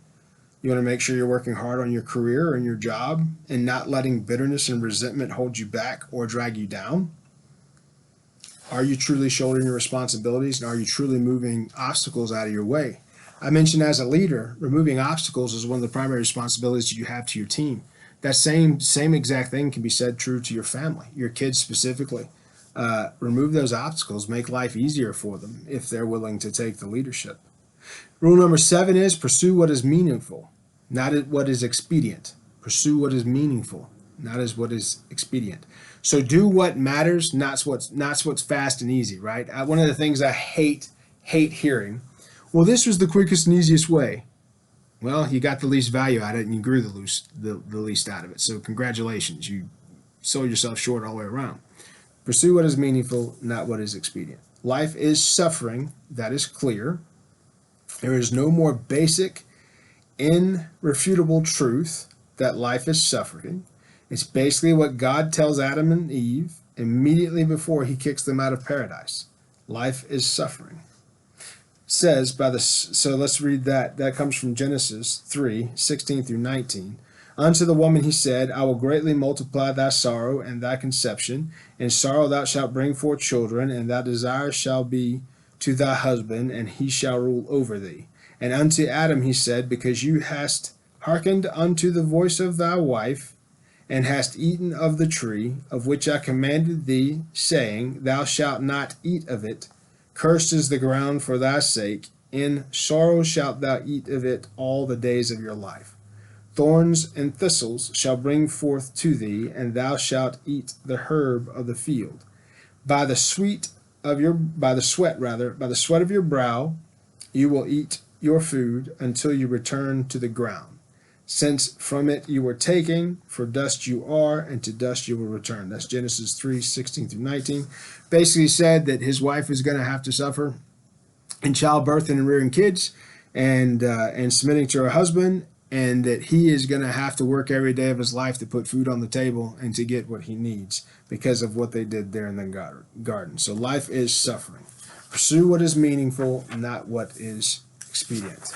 You want to make sure you're working hard on your career and your job and not letting bitterness and resentment hold you back or drag you down. Are you truly shouldering your responsibilities, and are you truly moving obstacles out of your way? I mentioned as a leader, removing obstacles is one of the primary responsibilities you have to your team. That same exact thing can be said true to your family, your kids specifically. Remove those obstacles, make life easier for them if they're willing to take the leadership. Rule number 7 is pursue what is meaningful, not what is expedient. Pursue what is meaningful, not as what is expedient. So do what matters, not what's fast and easy, right? One of the things I hate hearing, well, this was the quickest and easiest way. Well, you got the least value out of it and you grew the least out of it. So congratulations, you sold yourself short all the way around. Pursue what is meaningful, not what is expedient. Life is suffering, that is clear. There is no more basic, irrefutable truth that life is suffering. It's basically what God tells Adam and Eve immediately before he kicks them out of paradise. Life is suffering. Says so let's read that. That comes from Genesis 3:16 through 19. Unto the woman he said, I will greatly multiply thy sorrow and thy conception. In sorrow thou shalt bring forth children, and thy desire shall be to thy husband, and he shall rule over thee. And unto Adam he said, because you hast hearkened unto the voice of thy wife, and hast eaten of the tree, of which I commanded thee, saying, Thou shalt not eat of it. Cursed is the ground for thy sake. In sorrow shalt thou eat of it all the days of your life. Thorns and thistles shall bring forth to thee, and thou shalt eat the herb of the field. By the sweat of your brow, you will eat your food until you return to the ground. Since from it you were taken, for dust you are, and to dust you will return. That's Genesis 3:16 through 19. Basically said that his wife is going to have to suffer in childbirth and rearing kids, and submitting to her husband, and that he is going to have to work every day of his life to put food on the table and to get what he needs because of what they did there in the garden. So life is suffering. Pursue what is meaningful, not what is expedient.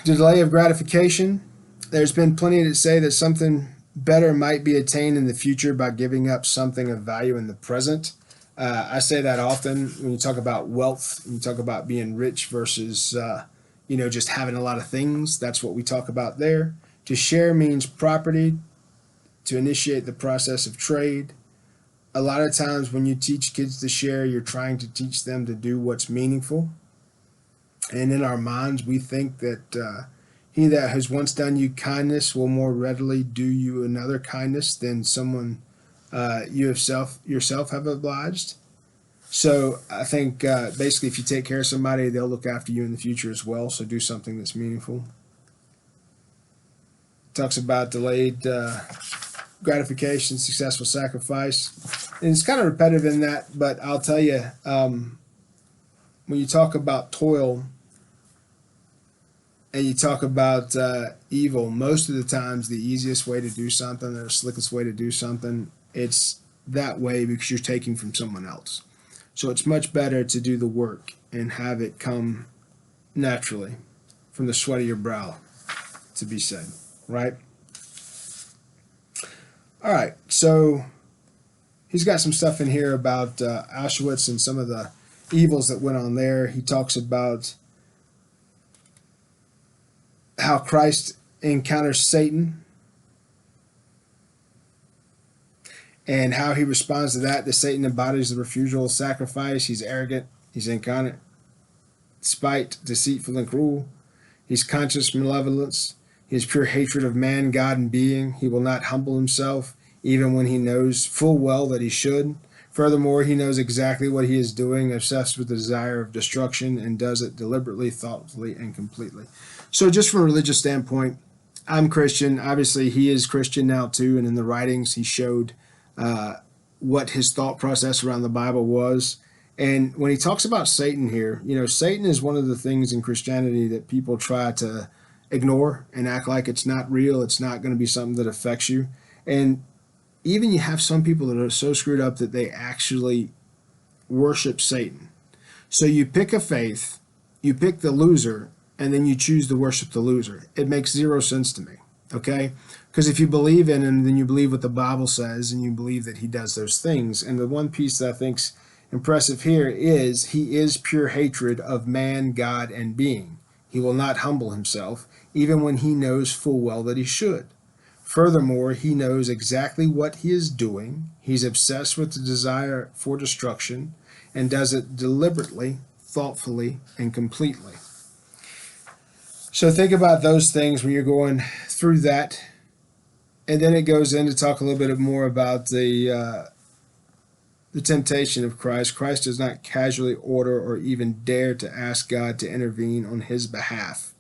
Delay of gratification. There's been plenty to say that something better might be attained in the future by giving up something of value in the present. I say that often when you talk about wealth, when you talk about being rich versus just having a lot of things. That's what we talk about there. To share means property, to initiate the process of trade. A lot of times when you teach kids to share, you're trying to teach them to do what's meaningful. And in our minds, we think that he that has once done you kindness will more readily do you another kindness than someone you yourself have obliged. So I think basically if you take care of somebody, they'll look after you in the future as well. So do something that's meaningful. Talks about delayed gratification, successful sacrifice. And it's kind of repetitive in that, but I'll tell you, when you talk about toil and you talk about evil, most of the times the easiest way to do something or the slickest way to do something, it's that way because you're taking from someone else. So it's much better to do the work and have it come naturally from the sweat of your brow, to be said, right? All right, so he's got some stuff in here about Auschwitz and some of the evils that went on there. He talks about how Christ encounters Satan and how he responds to that. That Satan embodies the refusal of sacrifice. He's arrogant. He's incarnate, spite, deceitful, and cruel. He's conscious malevolence. He has pure hatred of man, God, and being. He will not humble himself, even when he knows full well that he should. Furthermore, he knows exactly what he is doing, obsessed with the desire of destruction, and does it deliberately, thoughtfully, and completely. So just from a religious standpoint, I'm Christian. Obviously, he is Christian now too, and in the writings he showed what his thought process around the Bible was. And when he talks about Satan here, Satan is one of the things in Christianity that people try to ignore and act like it's not real. It's not going to be something that affects you. And even you have some people that are so screwed up that they actually worship Satan. So you pick a faith, you pick the loser, and then you choose to worship the loser. It makes zero sense to me, okay? Because if you believe in him, then you believe what the Bible says, and you believe that he does those things. And the one piece that I think's impressive here is he is pure hatred of man, God, and being. He will not humble himself, even when he knows full well that he should. Furthermore, he knows exactly what he is doing. He's obsessed with the desire for destruction and does it deliberately, thoughtfully, and completely. So think about those things when you're going through that. And then it goes in to talk a little bit more about the temptation of Christ. Christ does not casually order or even dare to ask God to intervene on his behalf.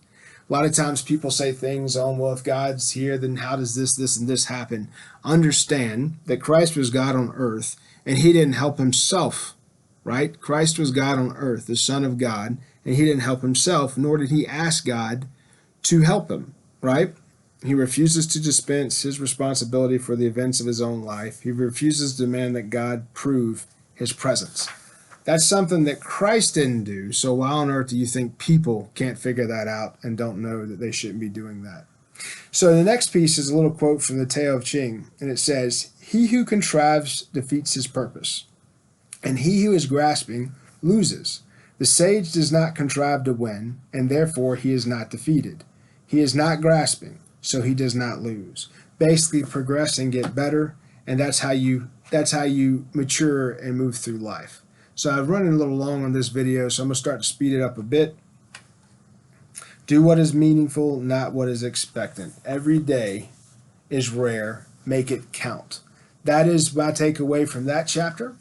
A lot of times people say things on, well, if God's here, then how does this, and this happen? Understand that Christ was God on earth, and he didn't help himself, right? Christ was God on earth, the Son of God, and he didn't help himself, nor did he ask God to help him, right? He refuses to dispense his responsibility for the events of his own life. He refuses to demand that God prove his presence. That's something that Christ didn't do. So why on earth do you think people can't figure that out and don't know that they shouldn't be doing that? So the next piece is a little quote from the Tao of Ching, and it says, "He who contrives defeats his purpose, and he who is grasping loses. The sage does not contrive to win, and therefore he is not defeated. He is not grasping, so he does not lose." Basically, progress and get better, and that's how you mature and move through life. So I've run a little long on this video, so I'm going to start to speed it up a bit. Do what is meaningful, not what is expectant. Every day is rare. Make it count. That is my takeaway from that chapter.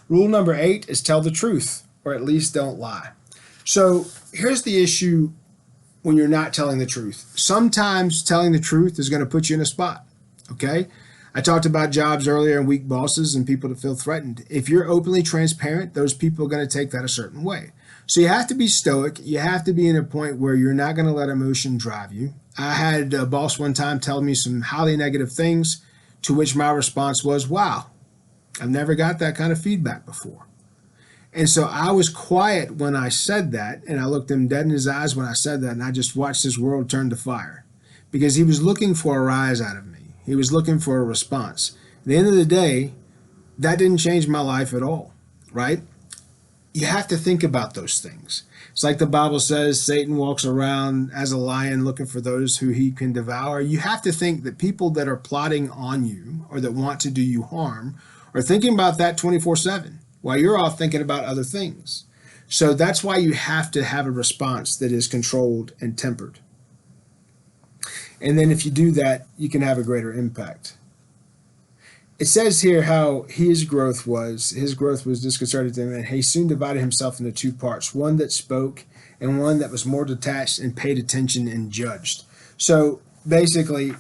Rule number 8 is tell the truth, or at least don't lie. So here's the issue when you're not telling the truth. Sometimes telling the truth is going to put you in a spot, okay? I talked about jobs earlier and weak bosses and people that feel threatened. If you're openly transparent, those people are going to take that a certain way. So you have to be stoic. You have to be in a point where you're not going to let emotion drive you. I had a boss one time tell me some highly negative things, to which my response was, wow, I've never got that kind of feedback before. And so I was quiet when I said that, and I looked him dead in his eyes when I said that, and I just watched his world turn to fire because he was looking for a rise out of me. He was looking for a response. At the end of the day, that didn't change my life at all, right? You have to think about those things. It's like the Bible says, Satan walks around as a lion looking for those who he can devour. You have to think that people that are plotting on you or that want to do you harm are thinking about that 24/7 while you're off thinking about other things. So that's why you have to have a response that is controlled and tempered. And then if you do that, you can have a greater impact. It says here how his growth was disconcerting to him, and he soon divided himself into two parts, one that spoke and one that was more detached and paid attention and judged. So basically,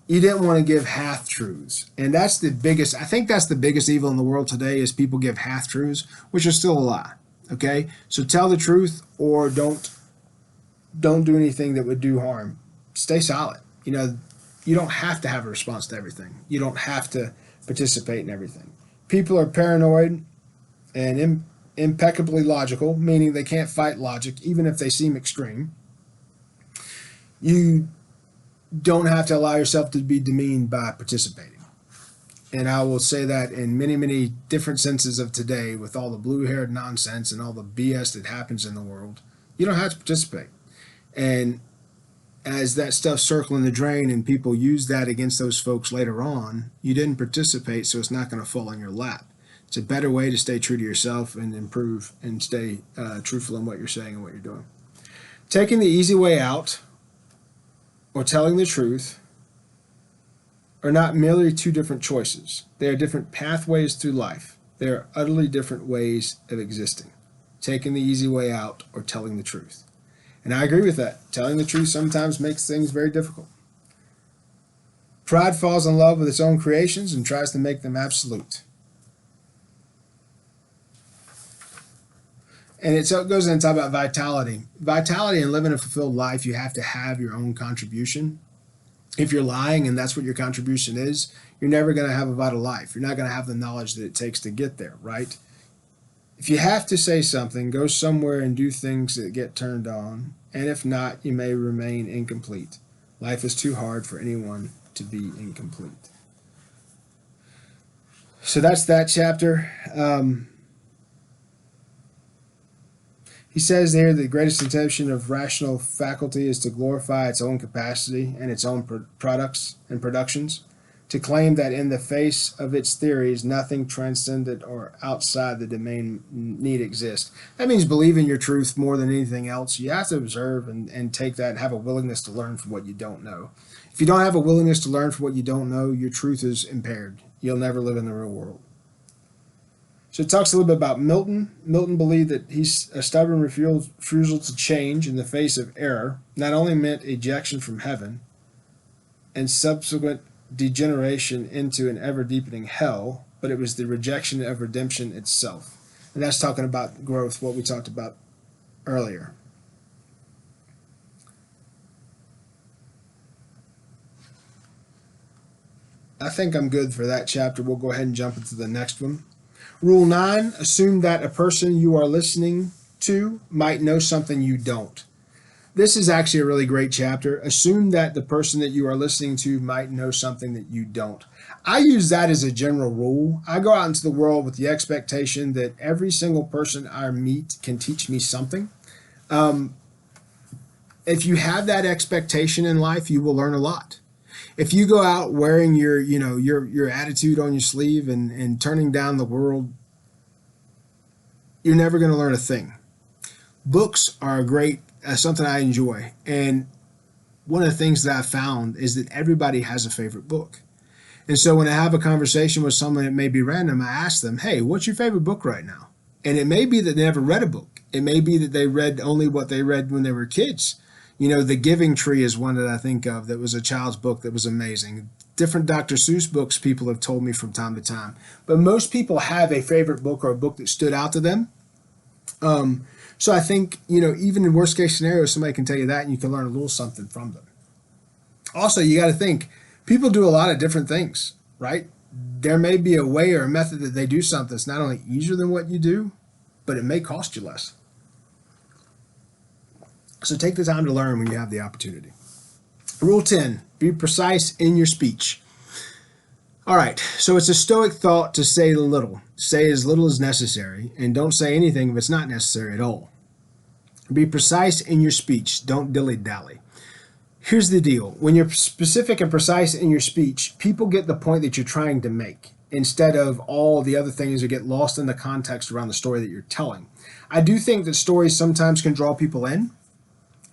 you didn't want to give half-truths. And that's the biggest, I think that's the biggest evil in the world today is people give half-truths, which are still a lie, okay? So tell the truth or don't do anything that would do harm. Stay solid. You don't have to have a response to everything. You don't have to participate in everything. People are paranoid and impeccably logical, meaning they can't fight logic, even if they seem extreme. You don't have to allow yourself to be demeaned by participating. And I will say that in many, many different senses of today, with all the blue-haired nonsense and all the BS that happens in the world, you don't have to participate. And as that stuff's circling the drain and people use that against those folks later on, you didn't participate, so it's not going to fall in your lap. It's a better way to stay true to yourself and improve and stay truthful in what you're saying and what you're doing. Taking the easy way out or telling the truth are not merely two different choices. They are different pathways through life. They are utterly different ways of existing. Taking the easy way out or telling the truth. And I agree with that. Telling the truth sometimes makes things very difficult. Pride falls in love with its own creations and tries to make them absolute. And it goes in and talk about vitality. Vitality and living a fulfilled life, you have to have your own contribution. If you're lying and that's what your contribution is, you're never going to have a vital life. You're not going to have the knowledge that it takes to get there, right? If you have to say something, go somewhere and do things that get turned on. And if not, you may remain incomplete. Life is too hard for anyone to be incomplete. So that's that chapter. He says there the greatest intention of rational faculty is to glorify its own capacity and its own products and productions, to claim that in the face of its theories, nothing transcendent or outside the domain need exist. That means believe in your truth more than anything else. You have to observe and take that and have a willingness to learn from what you don't know. If you don't have a willingness to learn from what you don't know, your truth is impaired. You'll never live in the real world. So it talks a little bit about Milton. Milton believed that a stubborn refusal to change in the face of error not only meant ejection from heaven and subsequent degeneration into an ever-deepening hell, but it was the rejection of redemption itself. And that's talking about growth, what we talked about earlier. I think I'm good for that chapter. We'll go ahead and jump into the next one. Rule 9, assume that a person you are listening to might know something you don't. This is actually a really great chapter. Assume that the person that you are listening to might know something that you don't. I use that as a general rule. I go out into the world with the expectation that every single person I meet can teach me something. If you have that expectation in life, you will learn a lot. If you go out wearing your attitude on your sleeve and turning down the world, you're never going to learn a thing. Books are a great something I enjoy, and one of the things that I've found is that everybody has a favorite book. And so when I have a conversation with someone that may be random, I ask them, "Hey, what's your favorite book right now?" And it may be that they never read a book. It may be that they read only what they read when they were kids. The Giving Tree is one that I think of that was a child's book that was amazing. Different Dr. Seuss books people have told me from time to time. But most people have a favorite book or a book that stood out to them. So I think, even in worst case scenarios, somebody can tell you that and you can learn a little something from them. Also, you got to think, people do a lot of different things, right? There may be a way or a method that they do something that's not only easier than what you do, but it may cost you less. So take the time to learn when you have the opportunity. Rule 10, be precise in your speech. All right, so it's a Stoic thought to say little. Say as little as necessary, and don't say anything if it's not necessary at all. Be precise in your speech. Don't dilly-dally. Here's the deal. When you're specific and precise in your speech, people get the point that you're trying to make instead of all the other things that get lost in the context around the story that you're telling. I do think that stories sometimes can draw people in,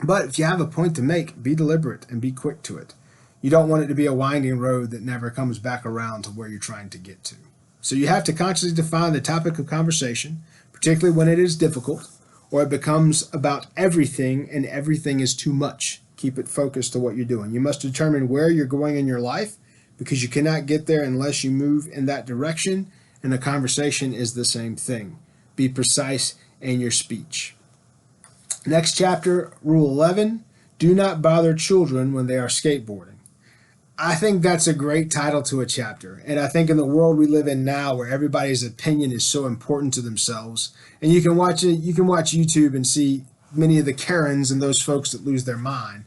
but if you have a point to make, be deliberate and be quick to it. You don't want it to be a winding road that never comes back around to where you're trying to get to. So you have to consciously define the topic of conversation, particularly when it is difficult, or it becomes about everything and everything is too much. Keep it focused to what you're doing. You must determine where you're going in your life because you cannot get there unless you move in that direction, and the conversation is the same thing. Be precise in your speech. Next chapter, Rule 11, do not bother children when they are skateboarding. I think that's a great title to a chapter. And I think in the world we live in now where everybody's opinion is so important to themselves, and you can watch YouTube and see many of the Karens and those folks that lose their mind.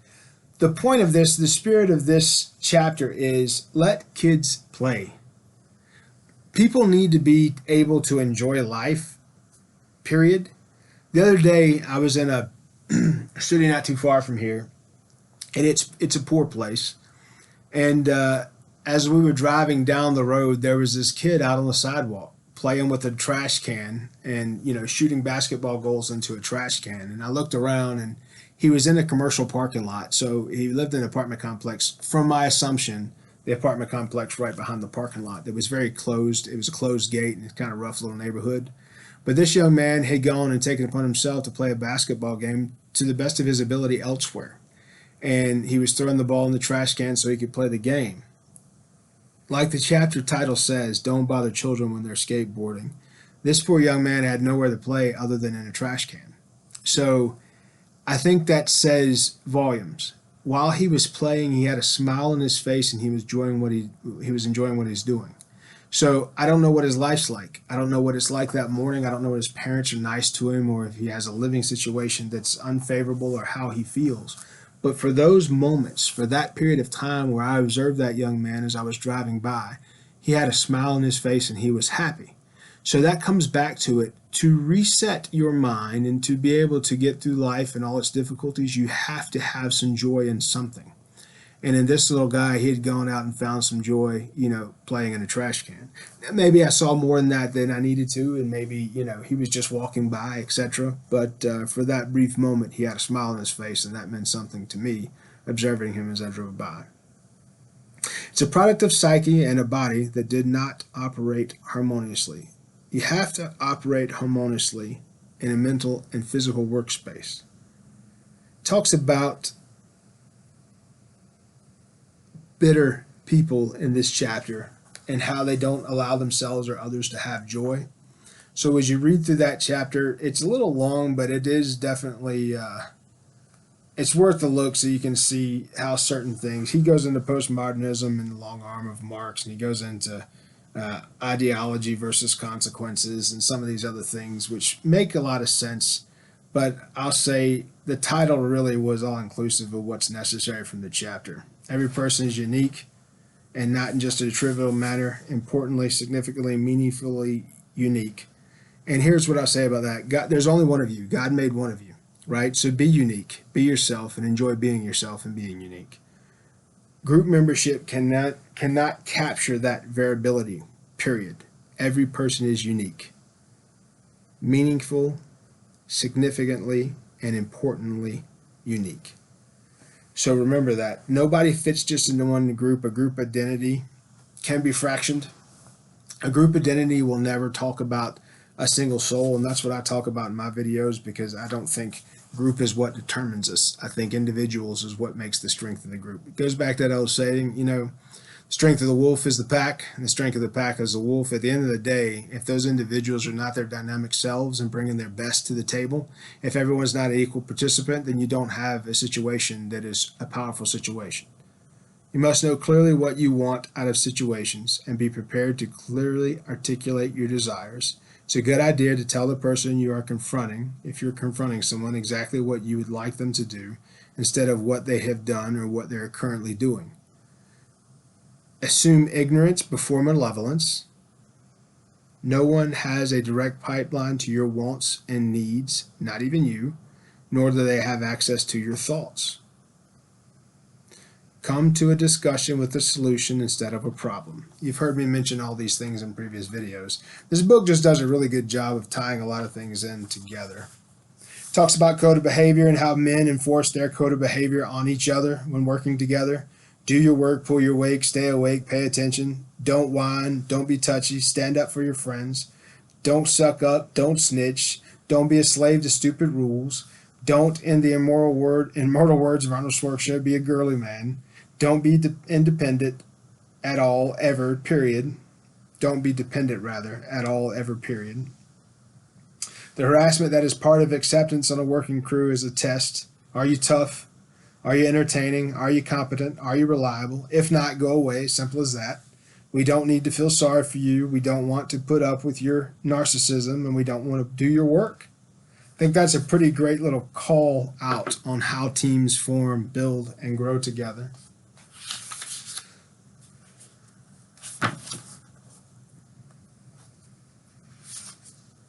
The point of this, the spirit of this chapter is let kids play. People need to be able to enjoy life, period. The other day, I was in a city not too far from here, and it's a poor place. And as we were driving down the road, there was this kid out on the sidewalk playing with a trash can and, shooting basketball goals into a trash can. And I looked around, and he was in a commercial parking lot. So he lived in an apartment complex. From my assumption, the apartment complex right behind the parking lot that was very closed. It was a closed gate and it's kind of rough little neighborhood. But this young man had gone and taken upon himself to play a basketball game to the best of his ability elsewhere. And he was throwing the ball in the trash can so he could play the game. Like the chapter title says, don't bother children when they're skateboarding. This poor young man had nowhere to play other than in a trash can. So I think that says volumes. While he was playing, he had a smile on his face and he was enjoying what he's doing. So I don't know what his life's like. I don't know what it's like that morning. I don't know if his parents are nice to him or if he has a living situation that's unfavorable or how he feels. But for those moments, for that period of time where I observed that young man as I was driving by, he had a smile on his face and he was happy. So that comes back to it. To reset your mind and to be able to get through life and all its difficulties, you have to have some joy in something. And in this little guy, he had gone out and found some joy, playing in a trash can. Maybe I saw more in that than I needed to, and maybe, he was just walking by, etc. But for that brief moment, he had a smile on his face, and that meant something to me, observing him as I drove by. It's a product of psyche and a body that did not operate harmoniously. You have to operate harmoniously in a mental and physical workspace. It talks about bitter people in this chapter and how they don't allow themselves or others to have joy. So as you read through that chapter, it's a little long, but it is definitely it's worth a look so you can see how certain things. He goes into postmodernism and the long arm of Marx, and he goes into ideology versus consequences and some of these other things which make a lot of sense. But I'll say the title really was all inclusive of what's necessary from the chapter. Every person is unique and not in just a trivial manner, importantly, significantly, meaningfully unique. And here's what I'll say about that. God, there's only one of you. God made one of you, right? So be unique, be yourself, and enjoy being yourself and being unique. Group membership cannot capture that variability, period. Every person is unique, meaningful, significantly, and importantly unique. So remember that. Nobody fits just into one group. A group identity can be fractioned. A group identity will never talk about a single soul, and that's what I talk about in my videos, because I don't think group is what determines us. I think individuals is what makes the strength of the group. It goes back to that old saying, the strength of the wolf is the pack, and the strength of the pack is the wolf. At the end of the day, if those individuals are not their dynamic selves and bringing their best to the table, if everyone's not an equal participant, then you don't have a situation that is a powerful situation. You must know clearly what you want out of situations and be prepared to clearly articulate your desires. It's a good idea to tell the person you are confronting, if you're confronting someone, exactly what you would like them to do instead of what they have done or what they're currently doing. Assume ignorance before malevolence. No one has a direct pipeline to your wants and needs, not even you, nor do they have access to your thoughts. Come to a discussion with a solution instead of a problem. You've heard me mention all these things in previous videos. This book just does a really good job of tying a lot of things in together. It talks about code of behavior and how men enforce their code of behavior on each other when working together. Do your work, pull your weight, stay awake, pay attention. Don't whine, don't be touchy, stand up for your friends. Don't suck up, don't snitch. Don't be a slave to stupid rules. Don't, in the immortal words of Arnold Schwarzenegger, be a girly man. Don't be independent at all, ever, period. Don't be dependent, rather, at all, ever, period. The harassment that is part of acceptance on a working crew is a test. Are you tough? Are you entertaining? Are you competent? Are you reliable? If not, go away. Simple as that. We don't need to feel sorry for you. We don't want to put up with your narcissism, and we don't want to do your work. I think that's a pretty great little call out on how teams form, build, and grow together.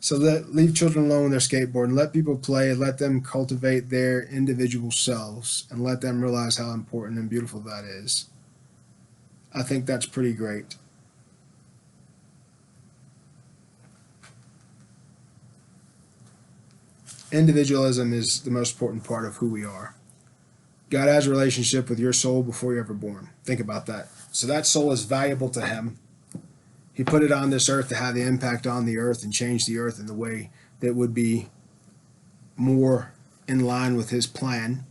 So leave children alone with their skateboard and let people play, let them cultivate their individual selves, and let them realize how important and beautiful that is. I think that's pretty great. Individualism is the most important part of who we are. God has a relationship with your soul before you're ever born. Think about that. So that soul is valuable to him. He put it on this earth to have the impact on the earth and change the earth in the way that would be more in line with his plan.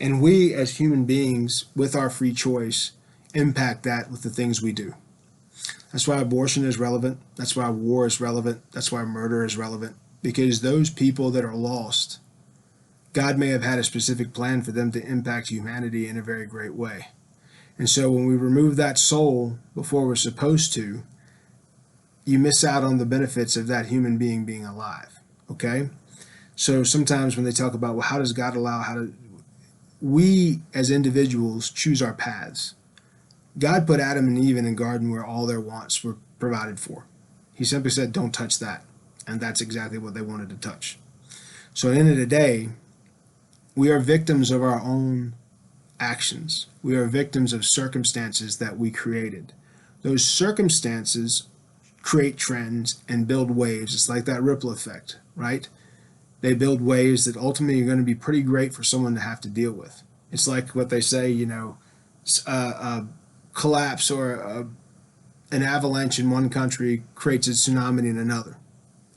And we as human beings, with our free choice, impact that with the things we do. That's why abortion is relevant. That's why war is relevant. That's why murder is relevant. Because those people that are lost, God may have had a specific plan for them to impact humanity in a very great way. And so when we remove that soul before we're supposed to, you miss out on the benefits of that human being being alive. Okay? So sometimes when they talk about, well, how does God allow, we as individuals choose our paths. God put Adam and Eve in a garden where all their wants were provided for. He simply said, don't touch that. And that's exactly what they wanted to touch. So at the end of the day, we are victims of our own actions. We are victims of circumstances that we created. Those circumstances create trends and build waves. It's like that ripple effect, right? They build waves that ultimately are going to be pretty great for someone to have to deal with. It's like what they say, a collapse or an avalanche in one country creates a tsunami in another.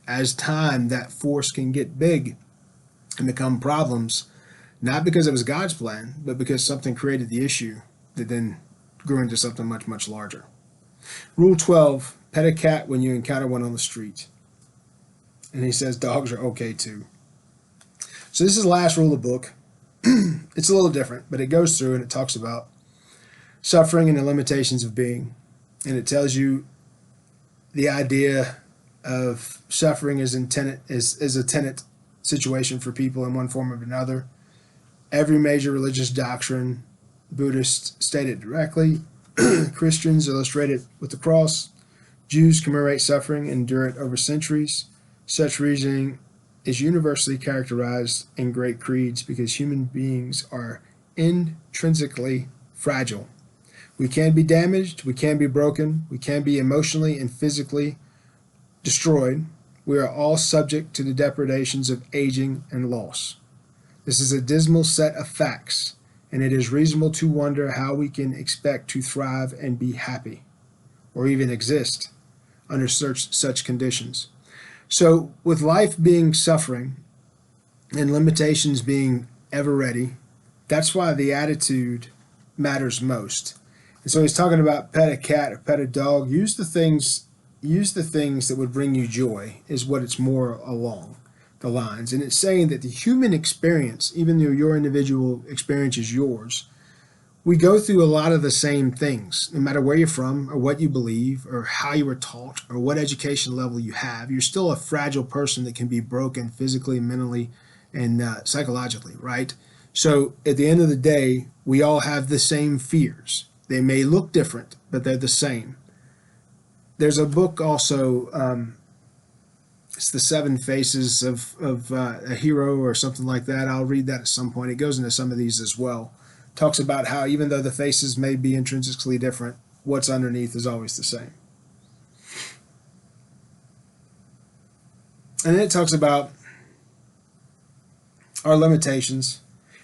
As time, that force can get big and become problems, not because it was God's plan, but because something created the issue that then grew into something much, much larger. Rule 12, pet a cat when you encounter one on the street. And he says dogs are okay too. So this is the last rule of the book. It's a little different, but it goes through and it talks about suffering and the limitations of being. And it tells you the idea of suffering is a tenet situation for people in one form or another. Every major religious doctrine, Buddhists state it directly. Christians illustrate it with the cross. Jews commemorate suffering and endure it over centuries. Such reasoning is universally characterized in great creeds because human beings are intrinsically fragile. We can be damaged, we can be broken, we can be emotionally and physically destroyed. We are all subject to the depredations of aging and loss. This is a dismal set of facts, and it is reasonable to wonder how we can expect to thrive and be happy, or even exist, under such conditions. So, with life being suffering and limitations being ever ready, that's why the attitude matters most. And so he's talking about pet a cat or pet a dog. Use the things that would bring you joy is what it's more along the lines. And it's saying that the human experience, even though your individual experience is yours, we go through a lot of the same things, no matter where you're from or what you believe or how you were taught or what education level you have. You're still a fragile person that can be broken physically, mentally, and psychologically, right? So at the end of the day, we all have the same fears. They may look different, but they're the same. There's a book also, it's The Seven Faces of a Hero or something like that. I'll read that at some point. It goes into some of these as well. Talks about how even though the faces may be intrinsically different, what's underneath is always the same. And then it talks about our limitations.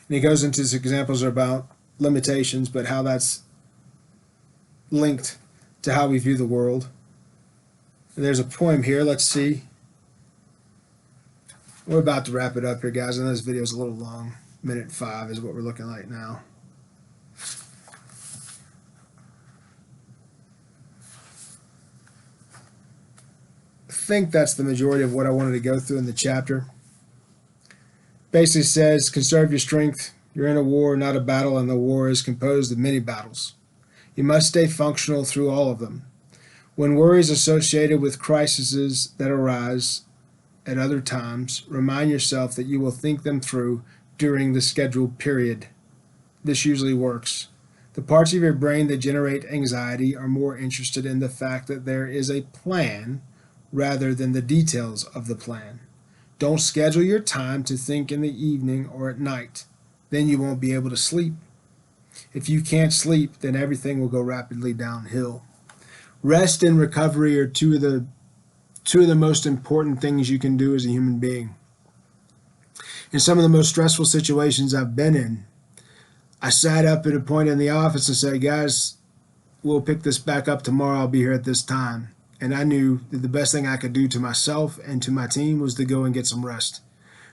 And he goes into examples about limitations, but how that's linked to how we view the world. And there's a poem here. Let's see. We're about to wrap it up here, guys. I know this video is a little long. 1:05 is what we're looking like now. I think that's the majority of what I wanted to go through in the chapter. Basically says, conserve your strength. You're in a war, not a battle, and the war is composed of many battles. You must stay functional through all of them. When worries associated with crises that arise at other times, remind yourself that you will think them through during the scheduled period. This usually works. The parts of your brain that generate anxiety are more interested in the fact that there is a plan rather than the details of the plan. Don't schedule your time to think in the evening or at night. Then you won't be able to sleep. If you can't sleep, then everything will go rapidly downhill. Rest and recovery are two of the most important things you can do as a human being. In some of the most stressful situations I've been in, I sat up at a point in the office and said, guys, we'll pick this back up tomorrow. I'll be here at this time. And I knew that the best thing I could do to myself and to my team was to go and get some rest.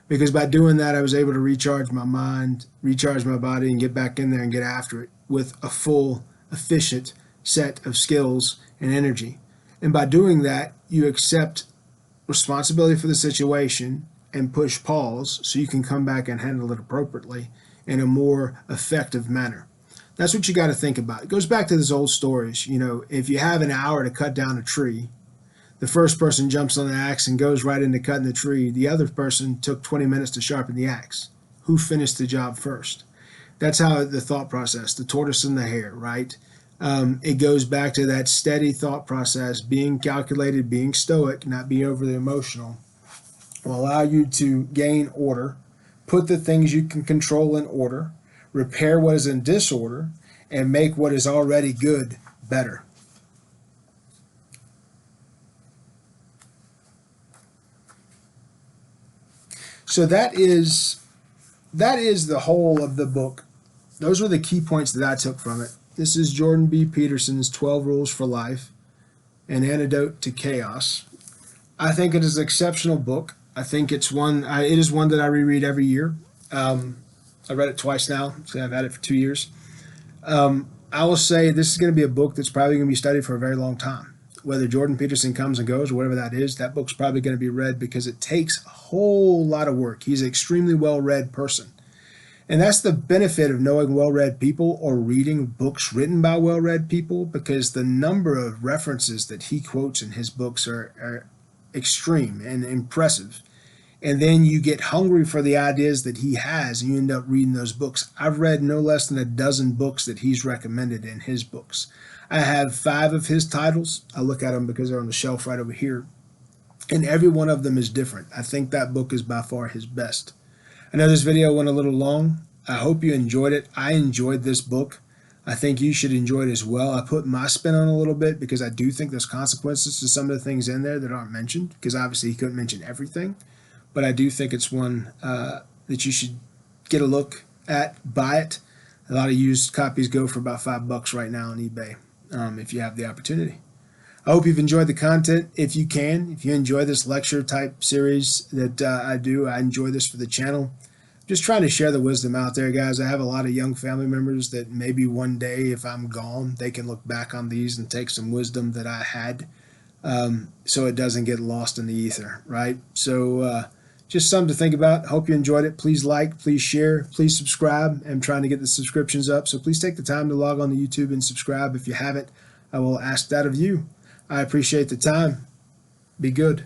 Because by doing that, I was able to recharge my mind, recharge my body, and get back in there and get after it with a full, efficient set of skills and energy. And by doing that, you accept responsibility for the situation and push pause so you can come back and handle it appropriately in a more effective manner. That's what you got to think about. It goes back to those old stories. You know, if you have an hour to cut down a tree, the first person jumps on the axe and goes right into cutting the tree. The other person took 20 minutes to sharpen the axe. Who finished the job first? That's how the thought process, the tortoise and the hare, right? It goes back to that steady thought process, being calculated, being stoic, not being overly emotional, will allow you to gain order, put the things you can control in order, repair what is in disorder, and make what is already good better. So that is the whole of the book. Those were the key points that I took from it. This is Jordan B. Peterson's 12 Rules for Life, An Antidote to Chaos. I think it is an exceptional book. I think it is one that I reread every year. I read it twice now, so I've had it for 2 years. I will say this is going to be a book that's probably going to be studied for a very long time. Whether Jordan Peterson comes and goes or whatever that is, that book's probably going to be read because it takes a whole lot of work. He's an extremely well-read person. And that's the benefit of knowing well-read people or reading books written by well-read people, because the number of references that he quotes in his books are extreme and impressive. And then you get hungry for the ideas that he has, and you end up reading those books. I've read no less than a dozen books that he's recommended in his books. I have 5 of his titles. I look at them because they're on the shelf right over here. And every one of them is different. I think that book is by far his best. I know this video went a little long. I hope you enjoyed it. I enjoyed this book. I think you should enjoy it as well. I put my spin on it a little bit because I do think there's consequences to some of the things in there that aren't mentioned, because obviously he couldn't mention everything. But I do think it's one that you should get a look at, buy it. A lot of used copies go for about $5 right now on eBay if you have the opportunity. I hope you've enjoyed the content. If you enjoy this lecture type series that I do, I enjoy this for the channel. Just trying to share the wisdom out there, guys. I have a lot of young family members that maybe one day, if I'm gone, they can look back on these and take some wisdom that I had, so it doesn't get lost in the ether, right? So just something to think about. Hope you enjoyed it. Please like, please share, please subscribe. I'm trying to get the subscriptions up, so please take the time to log on to YouTube and subscribe. If you haven't, I will ask that of you. I appreciate the time. Be good.